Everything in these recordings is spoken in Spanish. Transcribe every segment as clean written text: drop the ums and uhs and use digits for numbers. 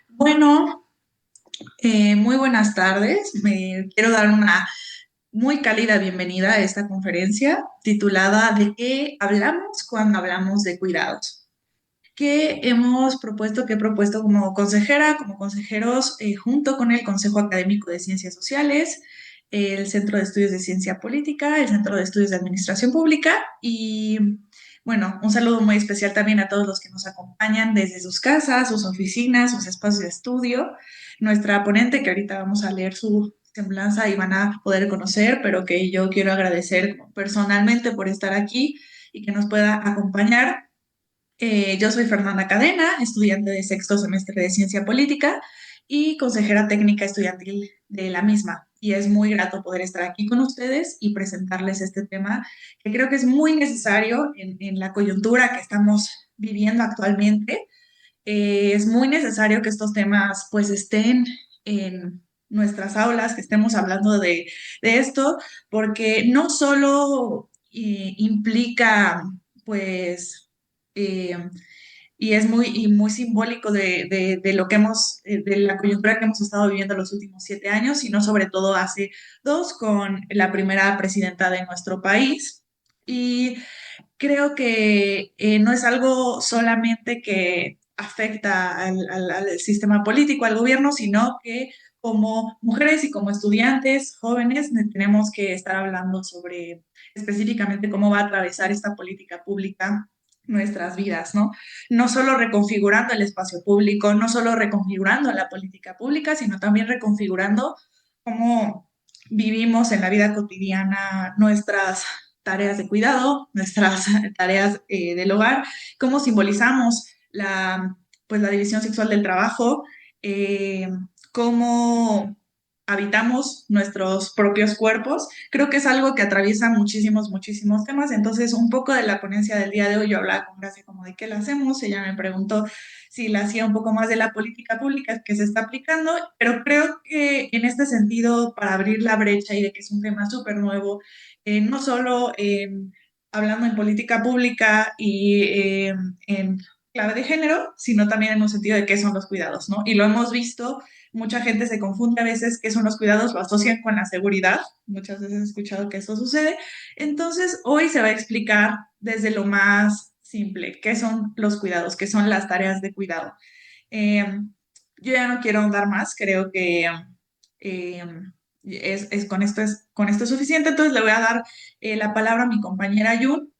Bueno, muy buenas tardes. Me quiero dar una muy cálida bienvenida a esta conferencia titulada ¿De qué hablamos cuando hablamos de cuidados? Que que he propuesto como consejera, como consejeros, junto con el Consejo Académico de Ciencias Sociales, el Centro de Estudios de Ciencia Política, el Centro de Estudios de Administración Pública y, bueno, un saludo muy especial también a todos los que nos acompañan desde sus casas, sus oficinas, sus espacios de estudio. Nuestra ponente, que ahorita vamos a leer su semblanza y van a poder conocer, pero que yo quiero agradecer personalmente por estar aquí y que nos pueda acompañar. Yo soy Fernanda Cadena, estudiante de sexto semestre de Ciencia Política y consejera técnica estudiantil de la misma. Y es muy grato poder estar aquí con ustedes y presentarles este tema que creo que es muy necesario en la coyuntura que estamos viviendo actualmente. Es muy necesario que estos temas pues estén en nuestras aulas, que estemos hablando de esto, porque no solo implica pues eh, y es muy simbólico de lo que de la coyuntura que hemos estado viviendo los últimos 7 años, sino sobre todo hace dos con la primera presidenta de nuestro país. Y creo que no es algo solamente que afecta al sistema político, al gobierno, sino que como mujeres y como estudiantes jóvenes tenemos que estar hablando sobre específicamente cómo va a atravesar esta política pública nuestras vidas, ¿no? No solo reconfigurando el espacio público, no solo reconfigurando la política pública, sino también reconfigurando cómo vivimos en la vida cotidiana nuestras tareas de cuidado, nuestras tareas del hogar, cómo simbolizamos pues, la división sexual del trabajo, eh, cómo habitamos nuestros propios cuerpos. Creo que es algo que atraviesa muchísimos temas. Entonces, un poco de la ponencia del día de hoy, yo hablaba con Gracia como de qué la hacemos. Ella me preguntó si la hacía un poco más de la política pública que se está aplicando, pero creo que en este sentido, para abrir la brecha y de que es un tema súper nuevo, no solo hablando en política pública y en clave de género, sino también en un sentido de qué son los cuidados, ¿no? Y lo hemos visto, mucha gente se confunde a veces qué son los cuidados, lo asocian con la seguridad, muchas veces he escuchado que eso sucede. Entonces, hoy se va a explicar desde lo más simple, qué son los cuidados, qué son las tareas de cuidado. Eh, yo ya no quiero ahondar más, creo que eh, con esto es suficiente, entonces le voy a dar la palabra a mi compañera Yun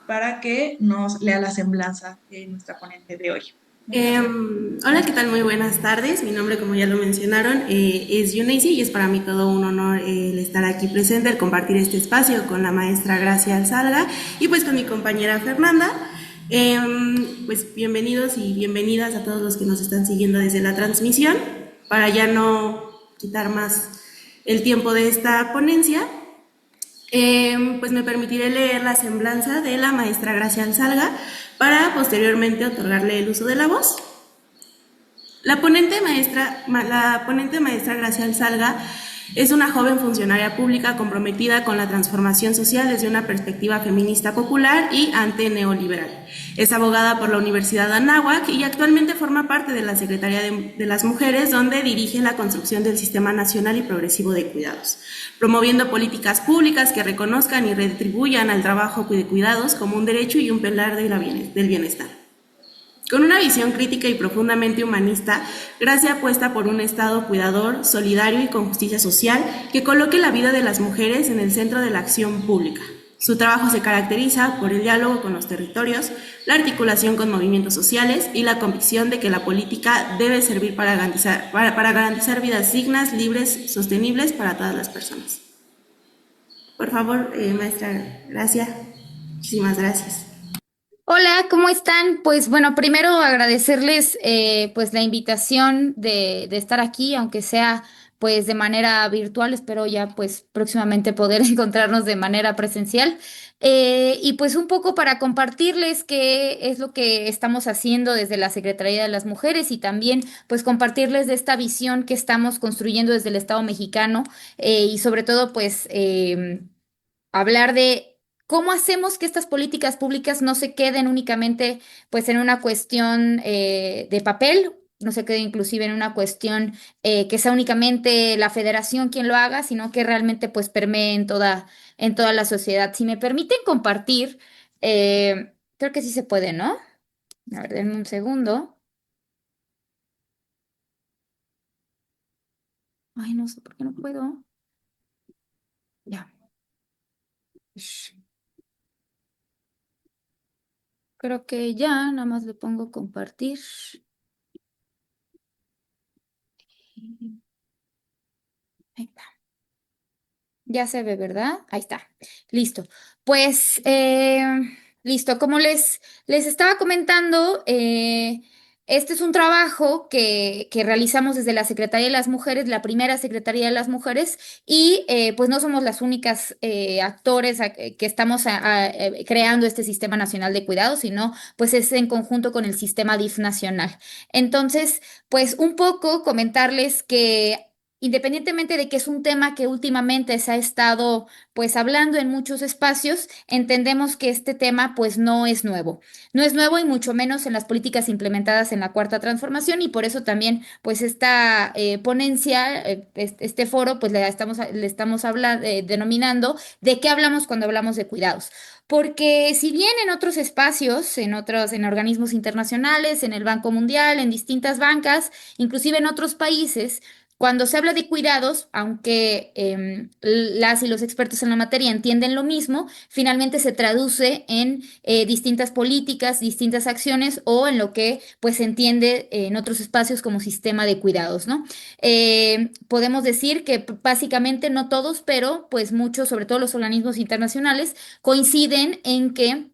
para que nos lea la semblanza de nuestra ponente de hoy. Muchas gracias. Hola, ¿qué tal? Muy buenas tardes. Mi nombre, como ya lo mencionaron, es Yuneisi y es para mí todo un honor el estar aquí presente, el compartir este espacio con la maestra Gracia Alzalga y pues con mi compañera Fernanda. Pues bienvenidos y bienvenidas a todos los que nos están siguiendo desde la transmisión. Para ya no quitar más el tiempo de esta ponencia, pues me permitiré leer la semblanza de la maestra Gracia Alzalga para posteriormente otorgarle el uso de la voz. La ponente maestra Graciela Salga es una joven funcionaria pública comprometida con la transformación social desde una perspectiva feminista popular y antineoliberal. Es abogada por la Universidad de Anáhuac y actualmente forma parte de la Secretaría de las Mujeres, donde dirige la construcción del Sistema Nacional y Progresivo de Cuidados, promoviendo políticas públicas que reconozcan y retribuyan al trabajo de cuidados como un derecho y un pilar del bienestar. Con una visión crítica y profundamente humanista, Gracia apuesta por un Estado cuidador, solidario y con justicia social que coloque la vida de las mujeres en el centro de la acción pública. Su trabajo se caracteriza por el diálogo con los territorios, la articulación con movimientos sociales y la convicción de que la política debe servir para garantizar vidas dignas, libres, sostenibles para todas las personas. Por favor, maestra Gracia, muchísimas gracias. Hola, ¿cómo están? Pues bueno, primero agradecerles pues la invitación de estar aquí, aunque sea pues de manera virtual, espero ya pues próximamente poder encontrarnos de manera presencial. Y pues un poco para compartirles qué es lo que estamos haciendo desde la Secretaría de las Mujeres y también pues compartirles de esta visión que estamos construyendo desde el Estado mexicano y sobre todo pues hablar de cómo hacemos que estas políticas públicas no se queden únicamente pues en una cuestión de papel no se quede inclusive en una cuestión que sea únicamente la federación quien lo haga, sino que realmente pues permee en toda la sociedad. Si me permiten compartir, creo que sí se puede, ¿no? A ver, denme un segundo. Ay, no sé por qué no puedo. Ya. Sh, creo que ya, nada más le pongo compartir. Ahí está. Ya se ve, ¿verdad? Ahí está. Listo. Pues, listo. Como les estaba comentando, este es un trabajo que realizamos desde la Secretaría de las Mujeres, la primera Secretaría de las Mujeres, y pues no somos las únicas actores que estamos creando este Sistema Nacional de Cuidados, sino pues es en conjunto con el Sistema DIF nacional. Entonces, pues un poco comentarles que independientemente de que es un tema que últimamente se ha estado pues hablando en muchos espacios, entendemos que este tema pues no es nuevo. No es nuevo y mucho menos en las políticas implementadas en la Cuarta Transformación y por eso también pues esta ponencia, este foro pues le estamos denominando de qué hablamos cuando hablamos de cuidados. Porque si bien en otros espacios, en organismos internacionales, en el Banco Mundial, en distintas bancas, inclusive en otros países, cuando se habla de cuidados, aunque las y los expertos en la materia entienden lo mismo, finalmente se traduce en distintas políticas, distintas acciones o en lo que pues se entiende en otros espacios como sistema de cuidados, ¿no? Podemos decir que básicamente no todos, pero pues muchos, sobre todo los organismos internacionales, coinciden en que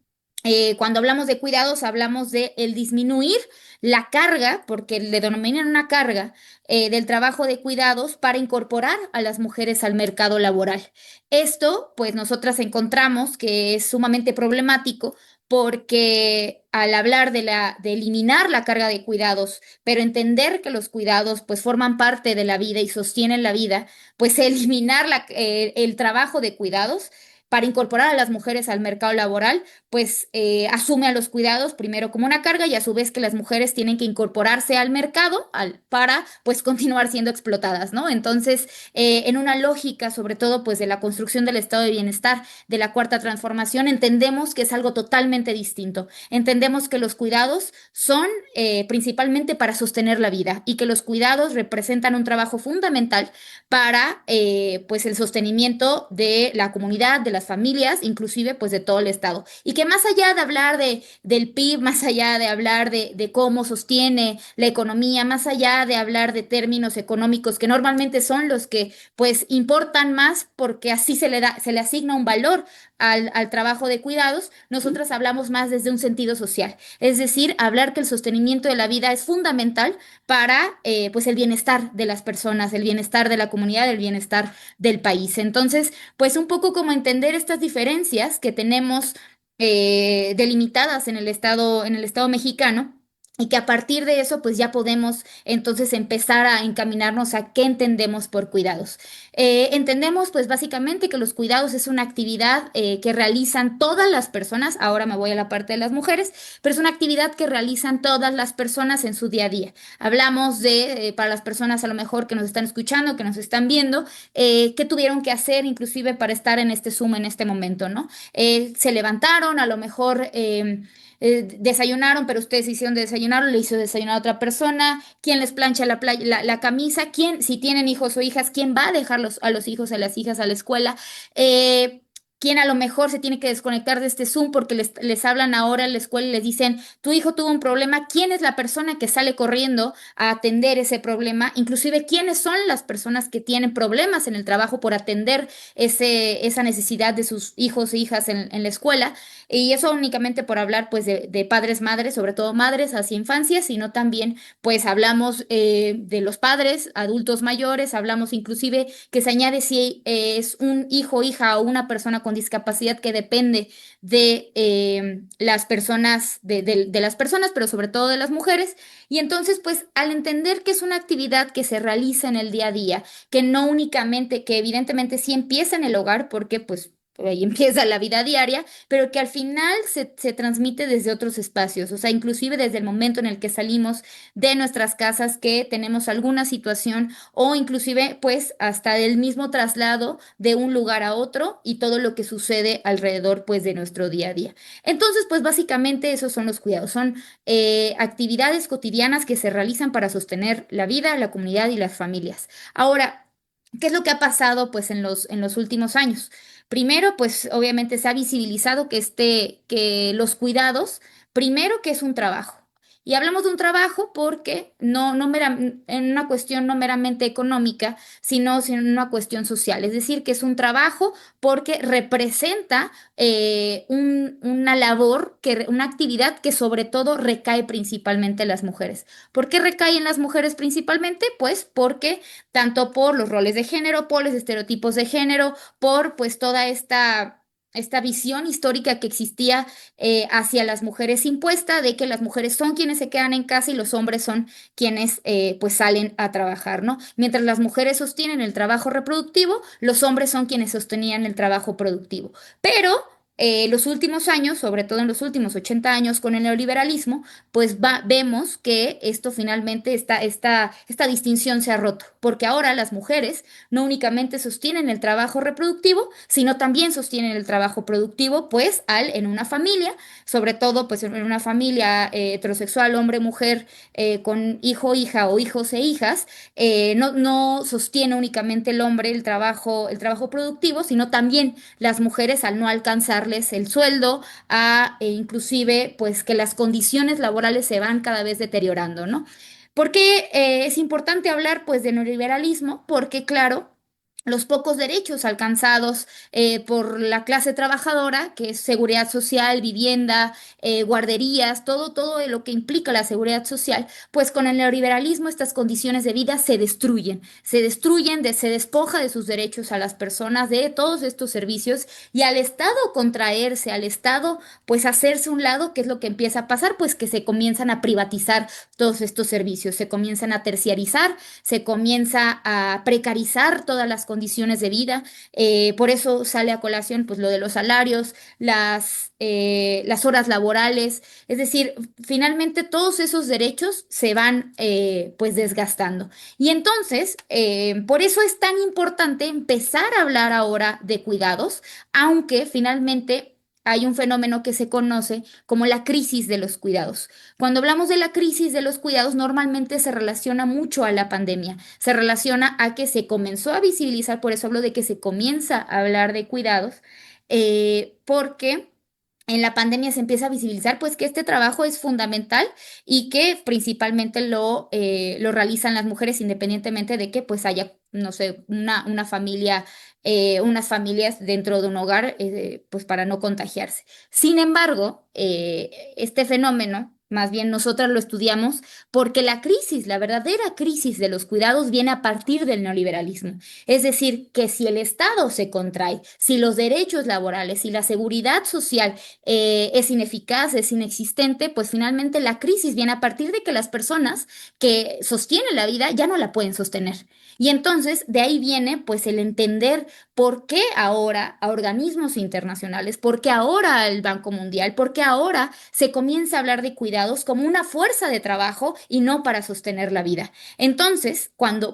cuando hablamos de cuidados hablamos de el disminuir la carga, porque le denominan una carga del trabajo de cuidados para incorporar a las mujeres al mercado laboral. Esto, pues nosotras encontramos que es sumamente problemático porque al hablar de eliminar la carga de cuidados, pero entender que los cuidados pues forman parte de la vida y sostienen la vida, pues eliminar el trabajo de cuidados para incorporar a las mujeres al mercado laboral, pues asume a los cuidados primero como una carga y a su vez que las mujeres tienen que incorporarse al mercado para pues continuar siendo explotadas, ¿no? Entonces, en una lógica sobre todo pues de la construcción del estado de bienestar de la Cuarta Transformación, entendemos que es algo totalmente distinto. Entendemos que los cuidados son principalmente para sostener la vida y que los cuidados representan un trabajo fundamental para pues el sostenimiento de la comunidad, de las familias, inclusive pues de todo el Estado. Y que más allá de hablar del PIB, más allá de hablar de cómo sostiene la economía, más allá de hablar de términos económicos que normalmente son los que pues importan más porque así se le asigna un valor al trabajo de cuidados, nosotras hablamos más desde un sentido social. Es decir, hablar que el sostenimiento de la vida es fundamental para pues el bienestar de las personas, el bienestar de la comunidad, el bienestar del país. Entonces, pues un poco como entender estas diferencias que tenemos delimitadas en el Estado mexicano. Y que a partir de eso, pues ya podemos entonces empezar a encaminarnos a qué entendemos por cuidados. Entendemos, pues básicamente que los cuidados es una actividad que realizan todas las personas, ahora me voy a la parte de las mujeres, pero es una actividad que realizan todas las personas en su día a día. Hablamos para las personas a lo mejor que nos están escuchando, que nos están viendo, qué tuvieron que hacer inclusive para estar en este Zoom en este momento, ¿no? Se levantaron, a lo mejor desayunaron, pero ustedes hicieron de desayunar, le hizo desayunar a otra persona, quién les plancha la camisa, quién, si tienen hijos o hijas, quién va a dejar a los hijos, a las hijas a la escuela. Quién a lo mejor se tiene que desconectar de este Zoom porque les hablan ahora en la escuela y les dicen, tu hijo tuvo un problema, quién es la persona que sale corriendo a atender ese problema, inclusive quiénes son las personas que tienen problemas en el trabajo por atender esa necesidad de sus hijos e hijas en la escuela. Y eso únicamente por hablar pues de padres, madres, sobre todo madres hacia infancias, sino también pues hablamos de los padres, adultos mayores, hablamos inclusive que se añade si es un hijo, hija o una persona con discapacidad que depende de las personas, de las personas, pero sobre todo de las mujeres. Y entonces pues al entender que es una actividad que se realiza en el día a día, que no únicamente, que evidentemente sí empieza en el hogar, porque pues ahí empieza la vida diaria, pero que al final se transmite desde otros espacios, o sea, inclusive desde el momento en el que salimos de nuestras casas, que tenemos alguna situación o inclusive pues hasta del mismo traslado de un lugar a otro y todo lo que sucede alrededor pues de nuestro día a día. Entonces, pues básicamente esos son los cuidados, son actividades cotidianas que se realizan para sostener la vida, la comunidad y las familias. Ahora, ¿qué es lo que ha pasado pues en los últimos años? Primero, pues obviamente se ha visibilizado que los cuidados, primero que es un trabajo. Y hablamos de un trabajo porque en una cuestión no meramente económica, sino en una cuestión social. Es decir, que es un trabajo porque representa una labor, una actividad que sobre todo recae principalmente en las mujeres. ¿Por qué recae en las mujeres principalmente? Pues porque tanto por los roles de género, por los estereotipos de género, por pues toda esta visión histórica que existía hacia las mujeres impuesta, de que las mujeres son quienes se quedan en casa y los hombres son quienes pues salen a trabajar, ¿no? Mientras las mujeres sostienen el trabajo reproductivo, los hombres son quienes sostenían el trabajo productivo. Pero los últimos años, sobre todo en los últimos 80 años con el neoliberalismo, pues vemos que esto finalmente, esta distinción se ha roto, porque ahora las mujeres no únicamente sostienen el trabajo reproductivo, sino también sostienen el trabajo productivo, pues en una familia, sobre todo pues en una familia heterosexual, hombre, mujer, con hijo, hija o hijos e hijas, no sostiene únicamente el hombre el trabajo productivo, sino también las mujeres al no alcanzarles el sueldo, inclusive pues que las condiciones laborales se van cada vez deteriorando, ¿no? ¿Por qué es importante hablar pues de neoliberalismo? Porque claro, los pocos derechos alcanzados por la clase trabajadora, que es seguridad social, vivienda, guarderías, todo lo que implica la seguridad social, pues con el neoliberalismo estas condiciones de vida se destruyen, se despoja de sus derechos a las personas de todos estos servicios y al Estado contraerse, al Estado pues hacerse un lado, ¿qué es lo que empieza a pasar? Pues que se comienzan a privatizar todos estos servicios, se comienzan a terciarizar, se comienza a precarizar todas las condiciones de vida. Por eso sale a colación pues lo de los salarios, las horas laborales, es decir, finalmente todos esos derechos se van pues desgastando. Y entonces, por eso es tan importante empezar a hablar ahora de cuidados, aunque finalmente hay un fenómeno que se conoce como la crisis de los cuidados. Cuando hablamos de la crisis de los cuidados, normalmente se relaciona mucho a la pandemia, se relaciona a que se comenzó a visibilizar, por eso hablo de que se comienza a hablar de cuidados, porque en la pandemia se empieza a visibilizar pues que este trabajo es fundamental y que principalmente lo realizan las mujeres independientemente de que pues haya, no sé, una familia, unas familias dentro de un hogar pues para no contagiarse. Sin embargo, este fenómeno, más bien nosotras lo estudiamos porque la crisis, la verdadera crisis de los cuidados viene a partir del neoliberalismo. Es decir, que si el Estado se contrae, si los derechos laborales, si la seguridad social es ineficaz, es inexistente, pues finalmente la crisis viene a partir de que las personas que sostienen la vida ya no la pueden sostener. Y entonces de ahí viene pues el entender por qué ahora a organismos internacionales, por qué ahora al Banco Mundial, por qué ahora se comienza a hablar de cuidados como una fuerza de trabajo y no para sostener la vida. Entonces,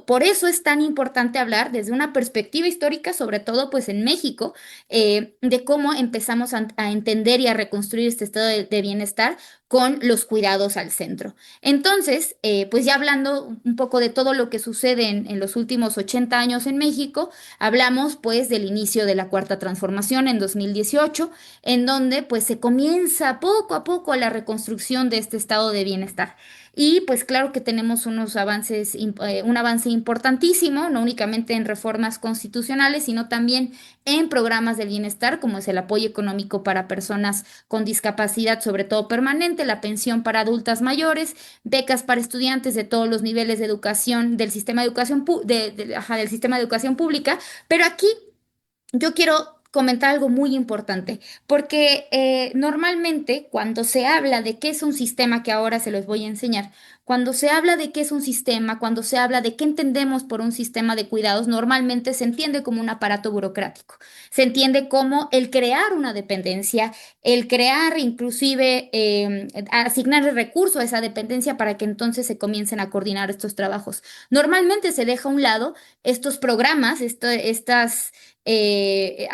por eso es tan importante hablar desde una perspectiva histórica, sobre todo pues en México, de cómo empezamos a entender y a reconstruir este estado de bienestar con los cuidados al centro. Entonces, pues ya hablando un poco de todo lo que sucede en los últimos 80 años en México, hablamos pues del inicio de la Cuarta Transformación en 2018, en donde pues se comienza poco a poco la reconstrucción de este estado de bienestar. Y pues claro que tenemos un avance importantísimo, no únicamente en reformas constitucionales, sino también en programas del bienestar, como es el apoyo económico para personas con discapacidad, sobre todo permanente, la pensión para adultas mayores, becas para estudiantes de todos los niveles de educación del sistema de educación, del sistema de educación pública. Pero aquí yo quiero comentar algo muy importante, porque normalmente cuando se habla de qué es un sistema que ahora se los voy a enseñar, Cuando se habla de qué es un sistema, cuando se habla de qué entendemos por un sistema de cuidados, normalmente se entiende como un aparato burocrático. Se entiende como el crear una dependencia, el crear inclusive asignar el recurso a esa dependencia para que entonces se comiencen a coordinar estos trabajos. Normalmente se deja a un lado estos programas, a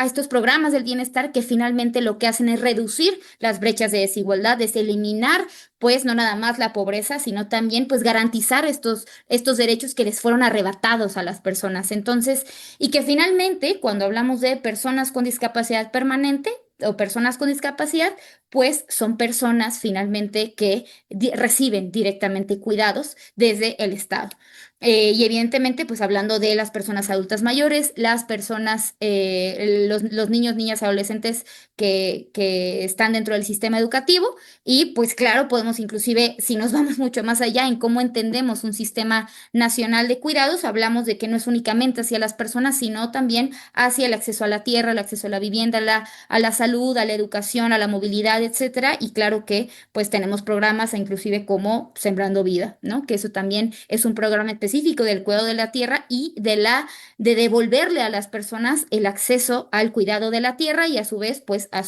estos programas del bienestar que finalmente lo que hacen es reducir las brechas de desigualdad, es eliminar pues no nada más la pobreza, sino también pues garantizar estos derechos que les fueron arrebatados a las personas. Entonces, y que finalmente cuando hablamos de personas con discapacidad permanente, o personas con discapacidad, pues son personas finalmente que reciben directamente cuidados desde el Estado. Y evidentemente, pues hablando de las personas adultas mayores, las personas, los niños, niñas, adolescentes que están dentro del sistema educativo, y pues claro, podemos inclusive, si nos vamos mucho más allá en cómo entendemos un sistema nacional de cuidados, hablamos de que no es únicamente hacia las personas, sino también hacia el acceso a la tierra, el acceso a la vivienda, a la salud, a la educación, a la movilidad, etcétera. Y claro que pues tenemos programas inclusive como Sembrando Vida, ¿no? Que eso también es un programa específico del cuidado de la tierra y de devolverle a las personas el acceso al cuidado de la tierra y a su vez pues a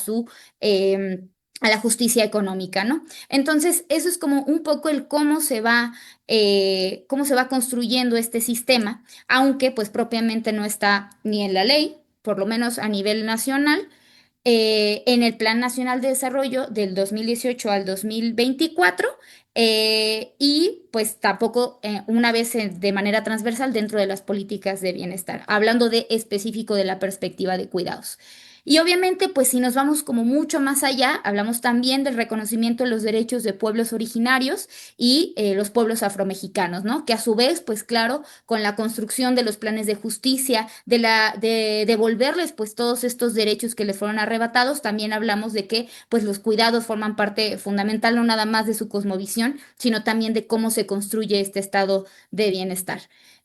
la justicia económica, ¿no? Entonces, eso es como un poco el cómo se va construyendo este sistema, aunque pues propiamente no está ni en la ley, por lo menos a nivel nacional, en el Plan Nacional de Desarrollo del 2018 al 2024, y pues tampoco una vez de manera transversal dentro de las políticas de bienestar, hablando de específico de la perspectiva de cuidados. Y obviamente, pues si nos vamos como mucho más allá, hablamos también del reconocimiento de los derechos de pueblos originarios y los pueblos afromexicanos, ¿no? Que a su vez, pues claro, con la construcción de los planes de justicia, de devolverles pues todos estos derechos que les fueron arrebatados, también hablamos de que pues los cuidados forman parte fundamental no nada más de su cosmovisión, sino también de cómo se construye este estado de bienestar.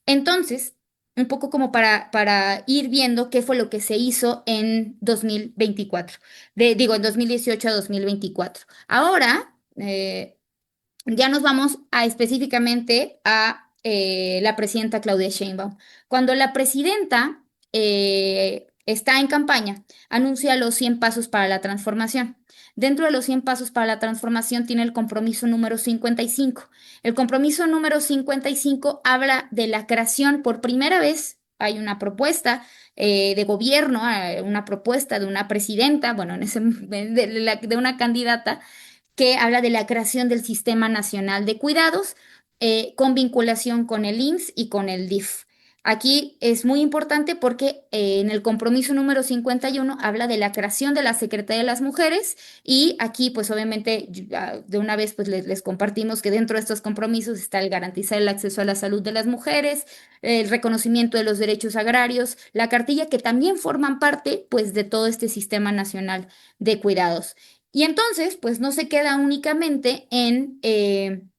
Entonces, un poco como para ir viendo qué fue lo que se hizo en 2024, digo, en 2018 a 2024. Ahora, ya nos vamos a específicamente a la presidenta Claudia Sheinbaum. Cuando la presidenta está en campaña, anuncia los 100 pasos para la transformación. Dentro de los 100 pasos para la transformación tiene el compromiso número 55. El compromiso número 55 habla de la creación por primera vez. Hay una propuesta de gobierno, una propuesta de una presidenta, bueno, de una candidata que habla de la creación del Sistema Nacional de Cuidados con vinculación con el IMSS y con el DIF. Aquí es muy importante porque en el compromiso número 51 habla de la creación de la Secretaría de las Mujeres y aquí pues obviamente de una vez pues les compartimos que dentro de estos compromisos está el garantizar el acceso a la salud de las mujeres, el reconocimiento de los derechos agrarios, la cartilla que también forman parte pues de todo este Sistema Nacional de Cuidados. Y entonces, pues no se queda únicamente en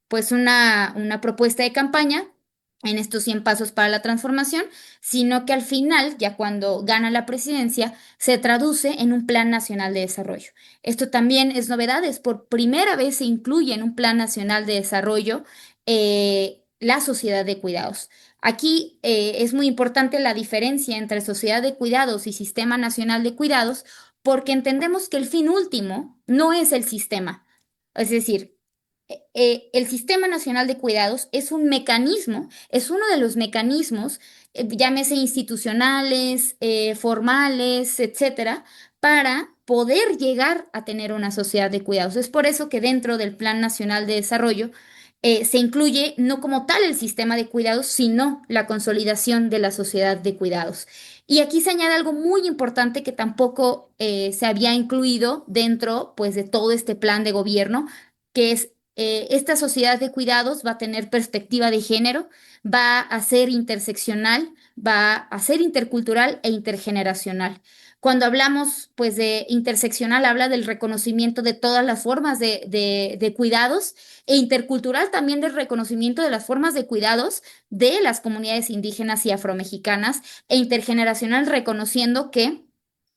pues una propuesta de campaña en estos 100 pasos para la transformación, sino que al final, ya cuando gana la presidencia, se traduce en un Plan Nacional de Desarrollo. Esto también es novedad, es por primera vez se incluye en un Plan Nacional de Desarrollo la sociedad de cuidados. Aquí es muy importante la diferencia entre sociedad de cuidados y Sistema Nacional de Cuidados, porque entendemos que el fin último no es el sistema. Es decir, el Sistema Nacional de Cuidados es un mecanismo, es uno de los mecanismos, llámese institucionales, formales, etcétera, para poder llegar a tener una sociedad de cuidados. Es por eso que dentro del Plan Nacional de Desarrollo se incluye no como tal el sistema de cuidados, sino la consolidación de la sociedad de cuidados. Y aquí se añade algo muy importante que tampoco se había incluido dentro, pues, de todo este plan de gobierno, que es esta sociedad de cuidados va a tener perspectiva de género, va a ser interseccional, va a ser intercultural e intergeneracional. Cuando hablamos, pues, de interseccional, habla del reconocimiento de todas las formas de cuidados e intercultural también del reconocimiento de las formas de cuidados de las comunidades indígenas y afromexicanas e intergeneracional reconociendo que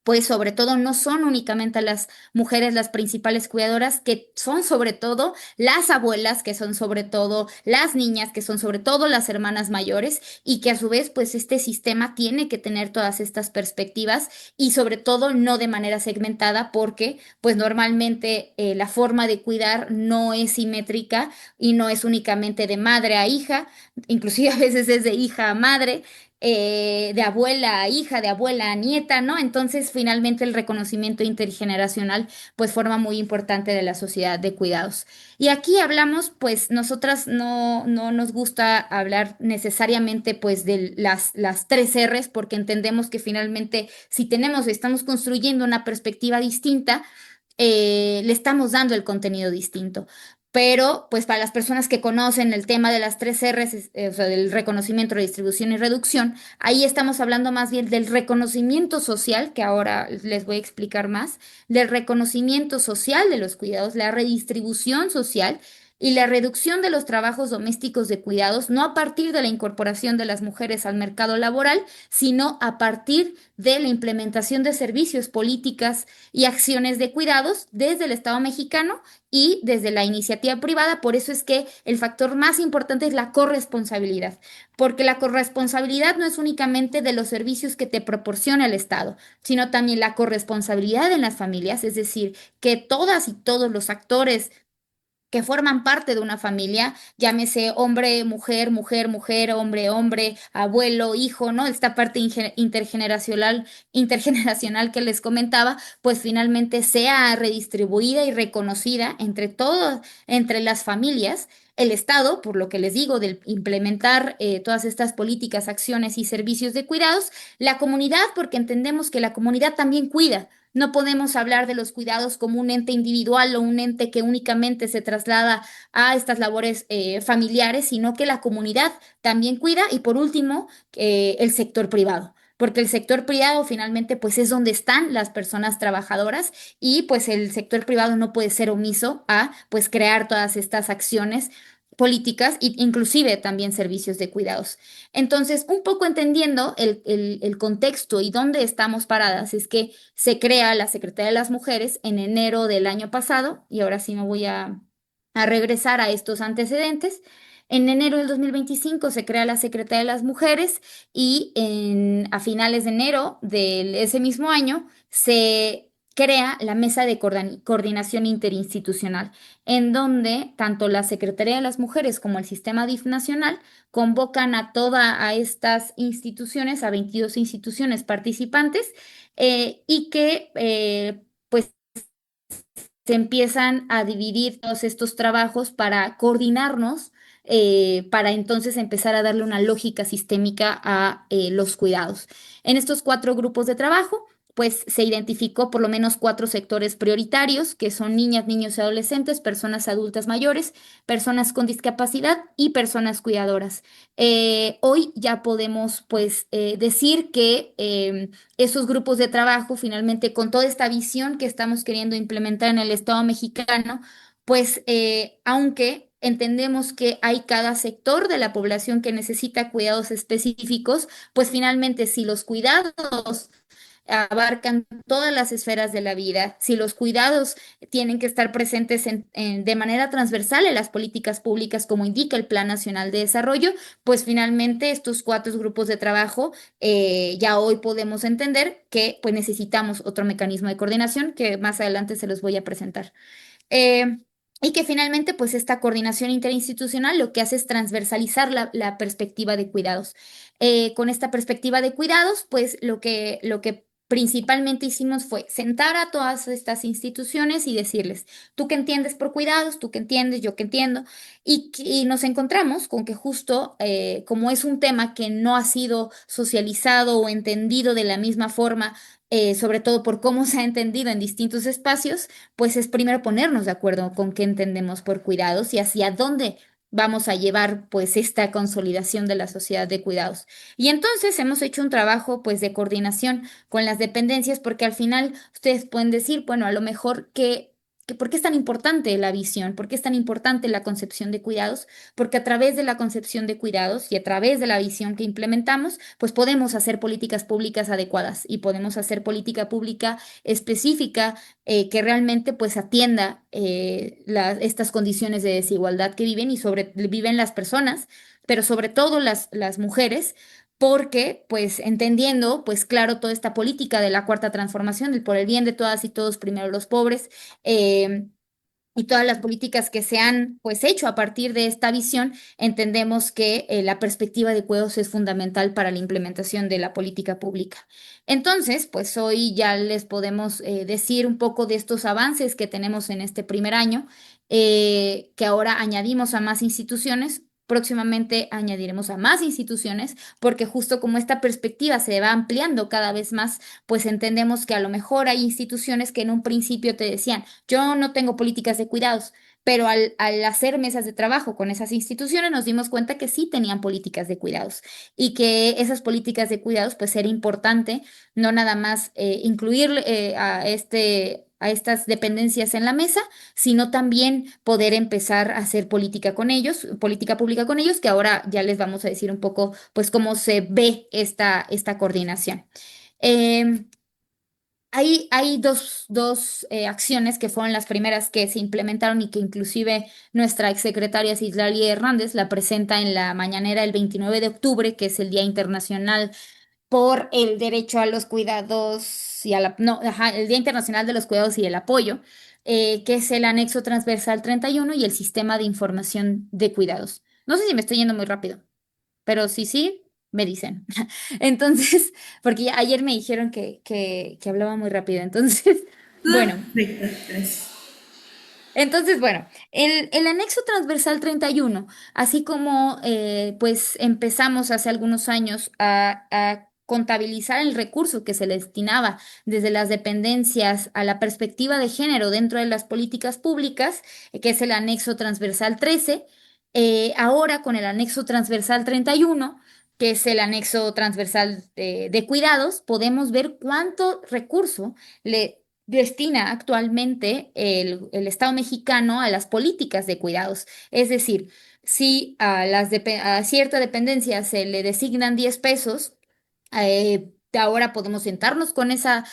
pues sobre todo no son únicamente las mujeres las principales cuidadoras, que son sobre todo las abuelas, que son sobre todo las niñas, que son sobre todo las hermanas mayores, y que a su vez pues este sistema tiene que tener todas estas perspectivas y sobre todo no de manera segmentada, porque pues normalmente la forma de cuidar no es simétrica y no es únicamente de madre a hija, inclusive a veces es de hija a madre, de abuela a hija, de abuela a nieta, ¿no? Entonces, finalmente el reconocimiento intergeneracional pues forma muy importante de la sociedad de cuidados. Y aquí hablamos, pues nosotras no nos gusta hablar necesariamente pues de las tres R's, porque entendemos que finalmente si estamos construyendo una perspectiva distinta, le estamos dando el contenido distinto. Pero, pues para las personas que conocen el tema de las tres R's, o sea, del reconocimiento, redistribución y reducción, ahí estamos hablando más bien del reconocimiento social, que ahora les voy a explicar más, del reconocimiento social de los cuidados, la redistribución social y la reducción de los trabajos domésticos de cuidados, no a partir de la incorporación de las mujeres al mercado laboral, sino a partir de la implementación de servicios, políticas y acciones de cuidados desde el Estado mexicano y desde la iniciativa privada. Por eso es que el factor más importante es la corresponsabilidad, porque la corresponsabilidad no es únicamente de los servicios que te proporciona el Estado, sino también la corresponsabilidad en las familias, es decir, que todas y todos los actores que forman parte de una familia, llámese hombre, mujer, mujer, mujer, hombre, hombre, abuelo, hijo, ¿no? Esta parte intergeneracional que les comentaba, pues finalmente sea redistribuida y reconocida entre todos, entre las familias. El Estado, por lo que les digo, de implementar todas estas políticas, acciones y servicios de cuidados, la comunidad, porque entendemos que la comunidad también cuida. No podemos hablar de los cuidados como un ente individual o un ente que únicamente se traslada a estas labores familiares, sino que la comunidad también cuida. Y por último, el sector privado. Porque el sector privado finalmente pues es donde están las personas trabajadoras y pues el sector privado no puede ser omiso a pues crear todas estas acciones políticas e inclusive también servicios de cuidados. Entonces, un poco entendiendo el contexto y dónde estamos paradas, es que se crea la Secretaría de las Mujeres en enero del año pasado, y ahora sí me voy a regresar a estos antecedentes. En enero del 2025 se crea la Secretaría de las Mujeres y a finales de enero de ese mismo año se crea la Mesa de Coordinación Interinstitucional, en donde tanto la Secretaría de las Mujeres como el Sistema DIF nacional convocan a todas a estas instituciones, a 22 instituciones participantes, y que pues se empiezan a dividir todos estos trabajos para coordinarnos, para entonces empezar a darle una lógica sistémica a los cuidados. En estos cuatro grupos de trabajo, pues se identificó por lo menos cuatro sectores prioritarios, que son niñas, niños y adolescentes, personas adultas mayores, personas con discapacidad y personas cuidadoras. Hoy ya podemos, pues, decir que esos grupos de trabajo, finalmente, con toda esta visión que estamos queriendo implementar en el Estado mexicano, pues aunque entendemos que hay cada sector de la población que necesita cuidados específicos, pues finalmente si los cuidados abarcan todas las esferas de la vida, si los cuidados tienen que estar presentes de manera transversal en las políticas públicas como indica el Plan Nacional de Desarrollo, pues finalmente estos cuatro grupos de trabajo ya hoy podemos entender que pues necesitamos otro mecanismo de coordinación que más adelante se los voy a presentar. Eh, y que finalmente, pues esta coordinación interinstitucional lo que hace es transversalizar la perspectiva de cuidados. Con esta perspectiva de cuidados, pues lo que principalmente hicimos fue sentar a todas estas instituciones y decirles, tú qué entiendes por cuidados, tú qué entiendes, yo qué entiendo, y nos encontramos con que justo como es un tema que no ha sido socializado o entendido de la misma forma, sobre todo por cómo se ha entendido en distintos espacios, pues es primero ponernos de acuerdo con qué entendemos por cuidados y hacia dónde vamos a llevar pues esta consolidación de la sociedad de cuidados. Y entonces hemos hecho un trabajo pues de coordinación con las dependencias porque al final ustedes pueden decir, bueno, a lo mejor ¿Por qué es tan importante la visión? ¿Por qué es tan importante la concepción de cuidados? Porque a través de la concepción de cuidados y a través de la visión que implementamos, pues podemos hacer políticas públicas adecuadas y podemos hacer política pública específica que realmente pues atienda estas condiciones de desigualdad que viven y viven las personas, pero sobre todo las mujeres porque, pues, entendiendo, pues, claro, toda esta política de la cuarta transformación, del por el bien de todas y todos, primero los pobres, eh, y todas las políticas que se han, pues, hecho a partir de esta visión, entendemos que la perspectiva de cuidados es fundamental para la implementación de la política pública. Entonces, pues, hoy ya les podemos decir un poco de estos avances que tenemos en este primer año, que ahora añadimos a más instituciones. Próximamente añadiremos a más instituciones porque justo como esta perspectiva se va ampliando cada vez más, pues entendemos que a lo mejor hay instituciones que en un principio te decían, yo no tengo políticas de cuidados, pero al hacer mesas de trabajo con esas instituciones nos dimos cuenta que sí tenían políticas de cuidados y que esas políticas de cuidados pues era importante no nada más incluir a estas dependencias en la mesa, sino también poder empezar a hacer política con ellos, política pública con ellos, que ahora ya les vamos a decir un poco pues cómo se ve esta coordinación. Em, hay dos acciones que fueron las primeras que se implementaron y que inclusive nuestra exsecretaria Citlali Hernández la presenta en la mañanera el 29 de octubre, que es el Día Internacional por el Derecho a los Cuidados y a la, no, ajá, el Día Internacional de los Cuidados y el Apoyo, que es el anexo transversal 31 y el sistema de información de cuidados. No sé si me estoy yendo muy rápido, pero sí, me dicen. Entonces, porque ayer me dijeron que hablaba muy rápido. Entonces, bueno, Perfecto, gracias. bueno, el anexo transversal 31, así como pues empezamos hace algunos años a contabilizar el recurso que se le destinaba desde las dependencias a la perspectiva de género dentro de las políticas públicas, que es el anexo transversal 13, ahora con el anexo transversal 31, que es el anexo transversal de cuidados, podemos ver cuánto recurso le destina actualmente el Estado mexicano a las políticas de cuidados. Es decir, si a cierta dependencia se le designan 10 pesos, ahora podemos sentarnos con esa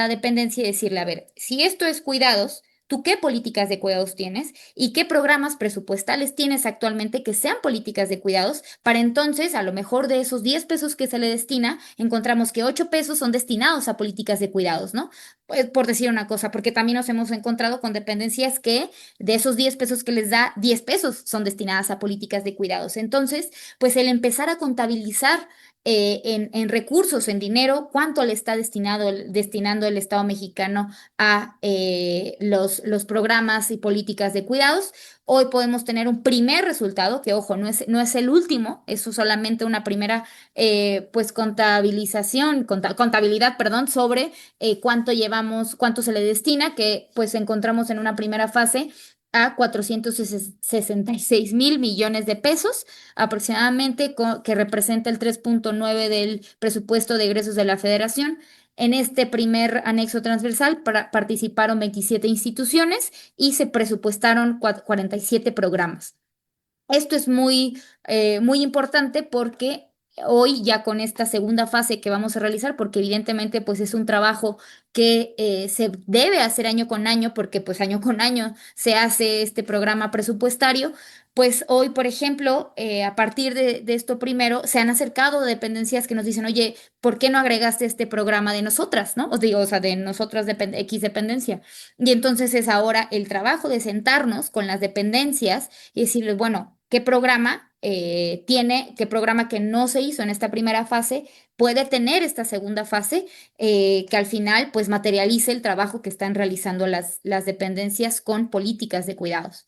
dependencia y decirle, a ver, si esto es cuidados, ¿tú qué políticas de cuidados tienes y qué programas presupuestales tienes actualmente que sean políticas de cuidados? Para entonces, a lo mejor de esos 10 pesos que se le destina, encontramos que 8 pesos son destinados a políticas de cuidados, ¿no? Pues, por decir una cosa, porque también nos hemos encontrado con dependencias que de esos 10 pesos que les da, 10 pesos son destinadas a políticas de cuidados. Entonces, pues el empezar a contabilizar en recursos, en dinero, cuánto le está destinando el Estado mexicano a los programas y políticas de cuidados. Hoy podemos tener un primer resultado, que ojo, no es el último, eso es solamente una primera pues contabilidad, perdón, sobre cuánto llevamos, cuánto se le destina, que pues encontramos en una primera fase a 466 mil millones de pesos aproximadamente, que representa el 3,9 del presupuesto de egresos de la Federación. En este primer anexo transversal participaron 27 instituciones y se presupuestaron 47 programas. Esto es muy importante porque hoy ya con esta segunda fase que vamos a realizar, porque evidentemente pues es un trabajo que se debe hacer año con año, porque pues año con año se hace este programa presupuestario, pues hoy, por ejemplo, a partir de esto primero, se han acercado dependencias que nos dicen, oye, ¿por qué no agregaste este programa de nosotras, ¿no? Os digo, o sea, de nosotras X dependencia. Y entonces es ahora el trabajo de sentarnos con las dependencias y decirles, bueno, ¿qué programa qué programa que no se hizo en esta primera fase puede tener esta segunda fase que al final pues materialice el trabajo que están realizando las dependencias con políticas de cuidados?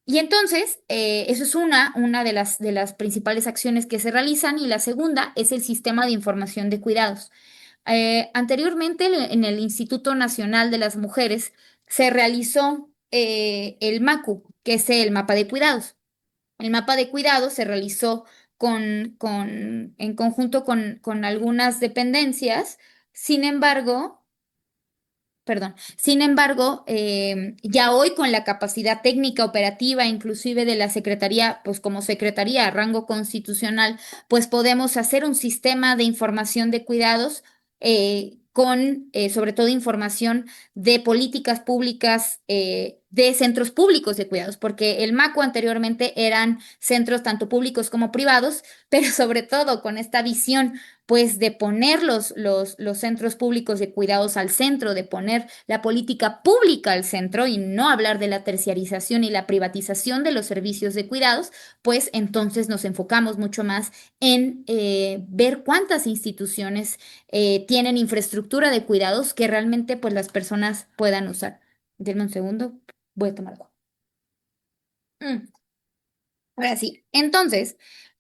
Y entonces, eso es una de las principales acciones que se realizan y la segunda es el sistema de información de cuidados. Anteriormente, en el Instituto Nacional de las Mujeres se realizó el MACU, que es el mapa de cuidados. El mapa de cuidados se realizó en conjunto con algunas dependencias. Sin embargo, Perdón. Sin embargo, ya hoy con la capacidad técnica operativa, inclusive de la Secretaría, pues como Secretaría a rango constitucional, pues podemos hacer un sistema de información de cuidados con, sobre todo, información de políticas públicas, de centros públicos de cuidados, porque el MACU anteriormente eran centros tanto públicos como privados, pero sobre todo con esta visión pues de poner los centros públicos de cuidados al centro, de poner la política pública al centro y no hablar de la terciarización y la privatización de los servicios de cuidados, pues entonces nos enfocamos mucho más en ver cuántas instituciones tienen infraestructura de cuidados que realmente pues las personas puedan usar. Denme un segundo, voy a tomar agua. Mm. Ahora sí, entonces,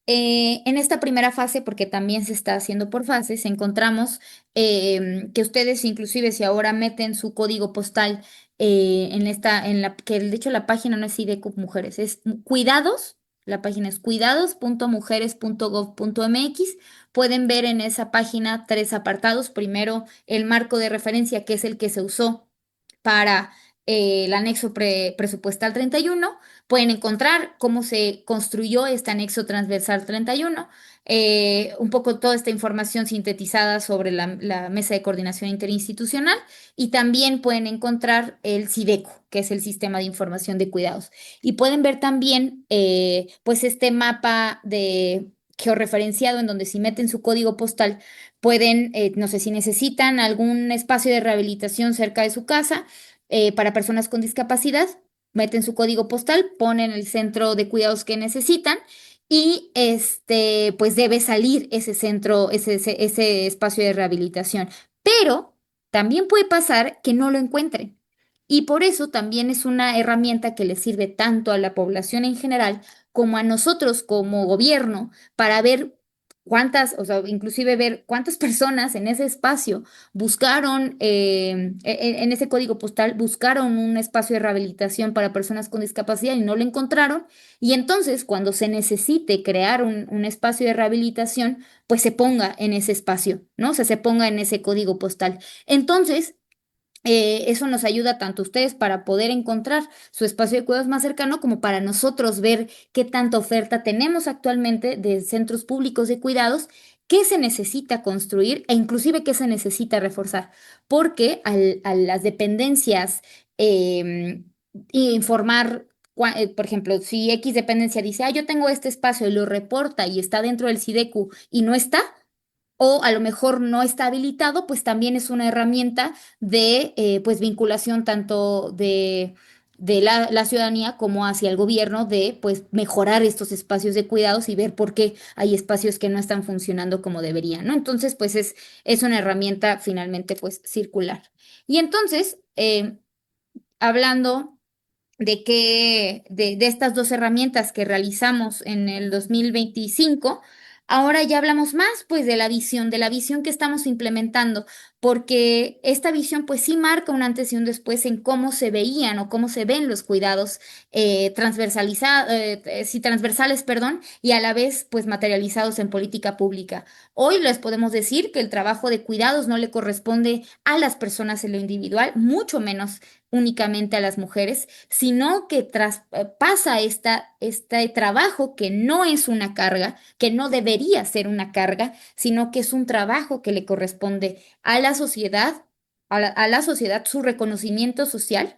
en esta primera fase, porque también se está haciendo por fases, encontramos que ustedes inclusive si ahora meten su código postal que de hecho la página no es IDECO Mujeres, es cuidados, la página es cuidados.mujeres.gov.mx, pueden ver en esa página tres apartados. Primero, el marco de referencia, que es el que se usó para el anexo presupuestal 31. Pueden encontrar cómo se construyó este anexo transversal 31, un poco toda esta información sintetizada sobre la mesa de coordinación interinstitucional, y también pueden encontrar el SIDECO, que es el Sistema de Información de Cuidados. Y pueden ver también pues este mapa de georreferenciado en donde si meten su código postal pueden, no sé si necesitan algún espacio de rehabilitación cerca de su casa para personas con discapacidad, meten su código postal, ponen el centro de cuidados que necesitan y pues debe salir ese centro, ese espacio de rehabilitación. Pero también puede pasar que no lo encuentren. Y por eso también es una herramienta que le sirve tanto a la población en general como a nosotros como gobierno para ver cuántas, o sea, inclusive ver cuántas personas en ese espacio buscaron, en ese código postal, buscaron un espacio de rehabilitación para personas con discapacidad y no lo encontraron. Y entonces, cuando se necesite crear un espacio de rehabilitación, pues se ponga en ese espacio, ¿no? O sea, se ponga en ese código postal. Entonces, eso nos ayuda tanto a ustedes para poder encontrar su espacio de cuidados más cercano como para nosotros ver qué tanta oferta tenemos actualmente de centros públicos de cuidados, qué se necesita construir e inclusive qué se necesita reforzar. Porque a las dependencias informar, por ejemplo, si X dependencia dice, ah, yo tengo este espacio y lo reporta y está dentro del SIDECU y no está, o a lo mejor no está habilitado, pues también es una herramienta de pues vinculación tanto de la ciudadanía como hacia el gobierno de pues mejorar estos espacios de cuidados y ver por qué hay espacios que no están funcionando como deberían, ¿no? Entonces, pues es una herramienta finalmente pues circular. Y entonces, hablando de estas dos herramientas que realizamos en el 2025. Ahora ya hablamos más pues de la visión que estamos implementando, porque esta visión pues sí marca un antes y un después en cómo se veían o cómo se ven los cuidados sí, transversales, perdón, y a la vez pues materializados en política pública. Hoy les podemos decir que el trabajo de cuidados no le corresponde a las personas en lo individual, mucho menos únicamente a las mujeres, sino que pasa este trabajo que no es una carga, que no debería ser una carga, sino que es un trabajo que le corresponde a la sociedad, a la sociedad su reconocimiento social,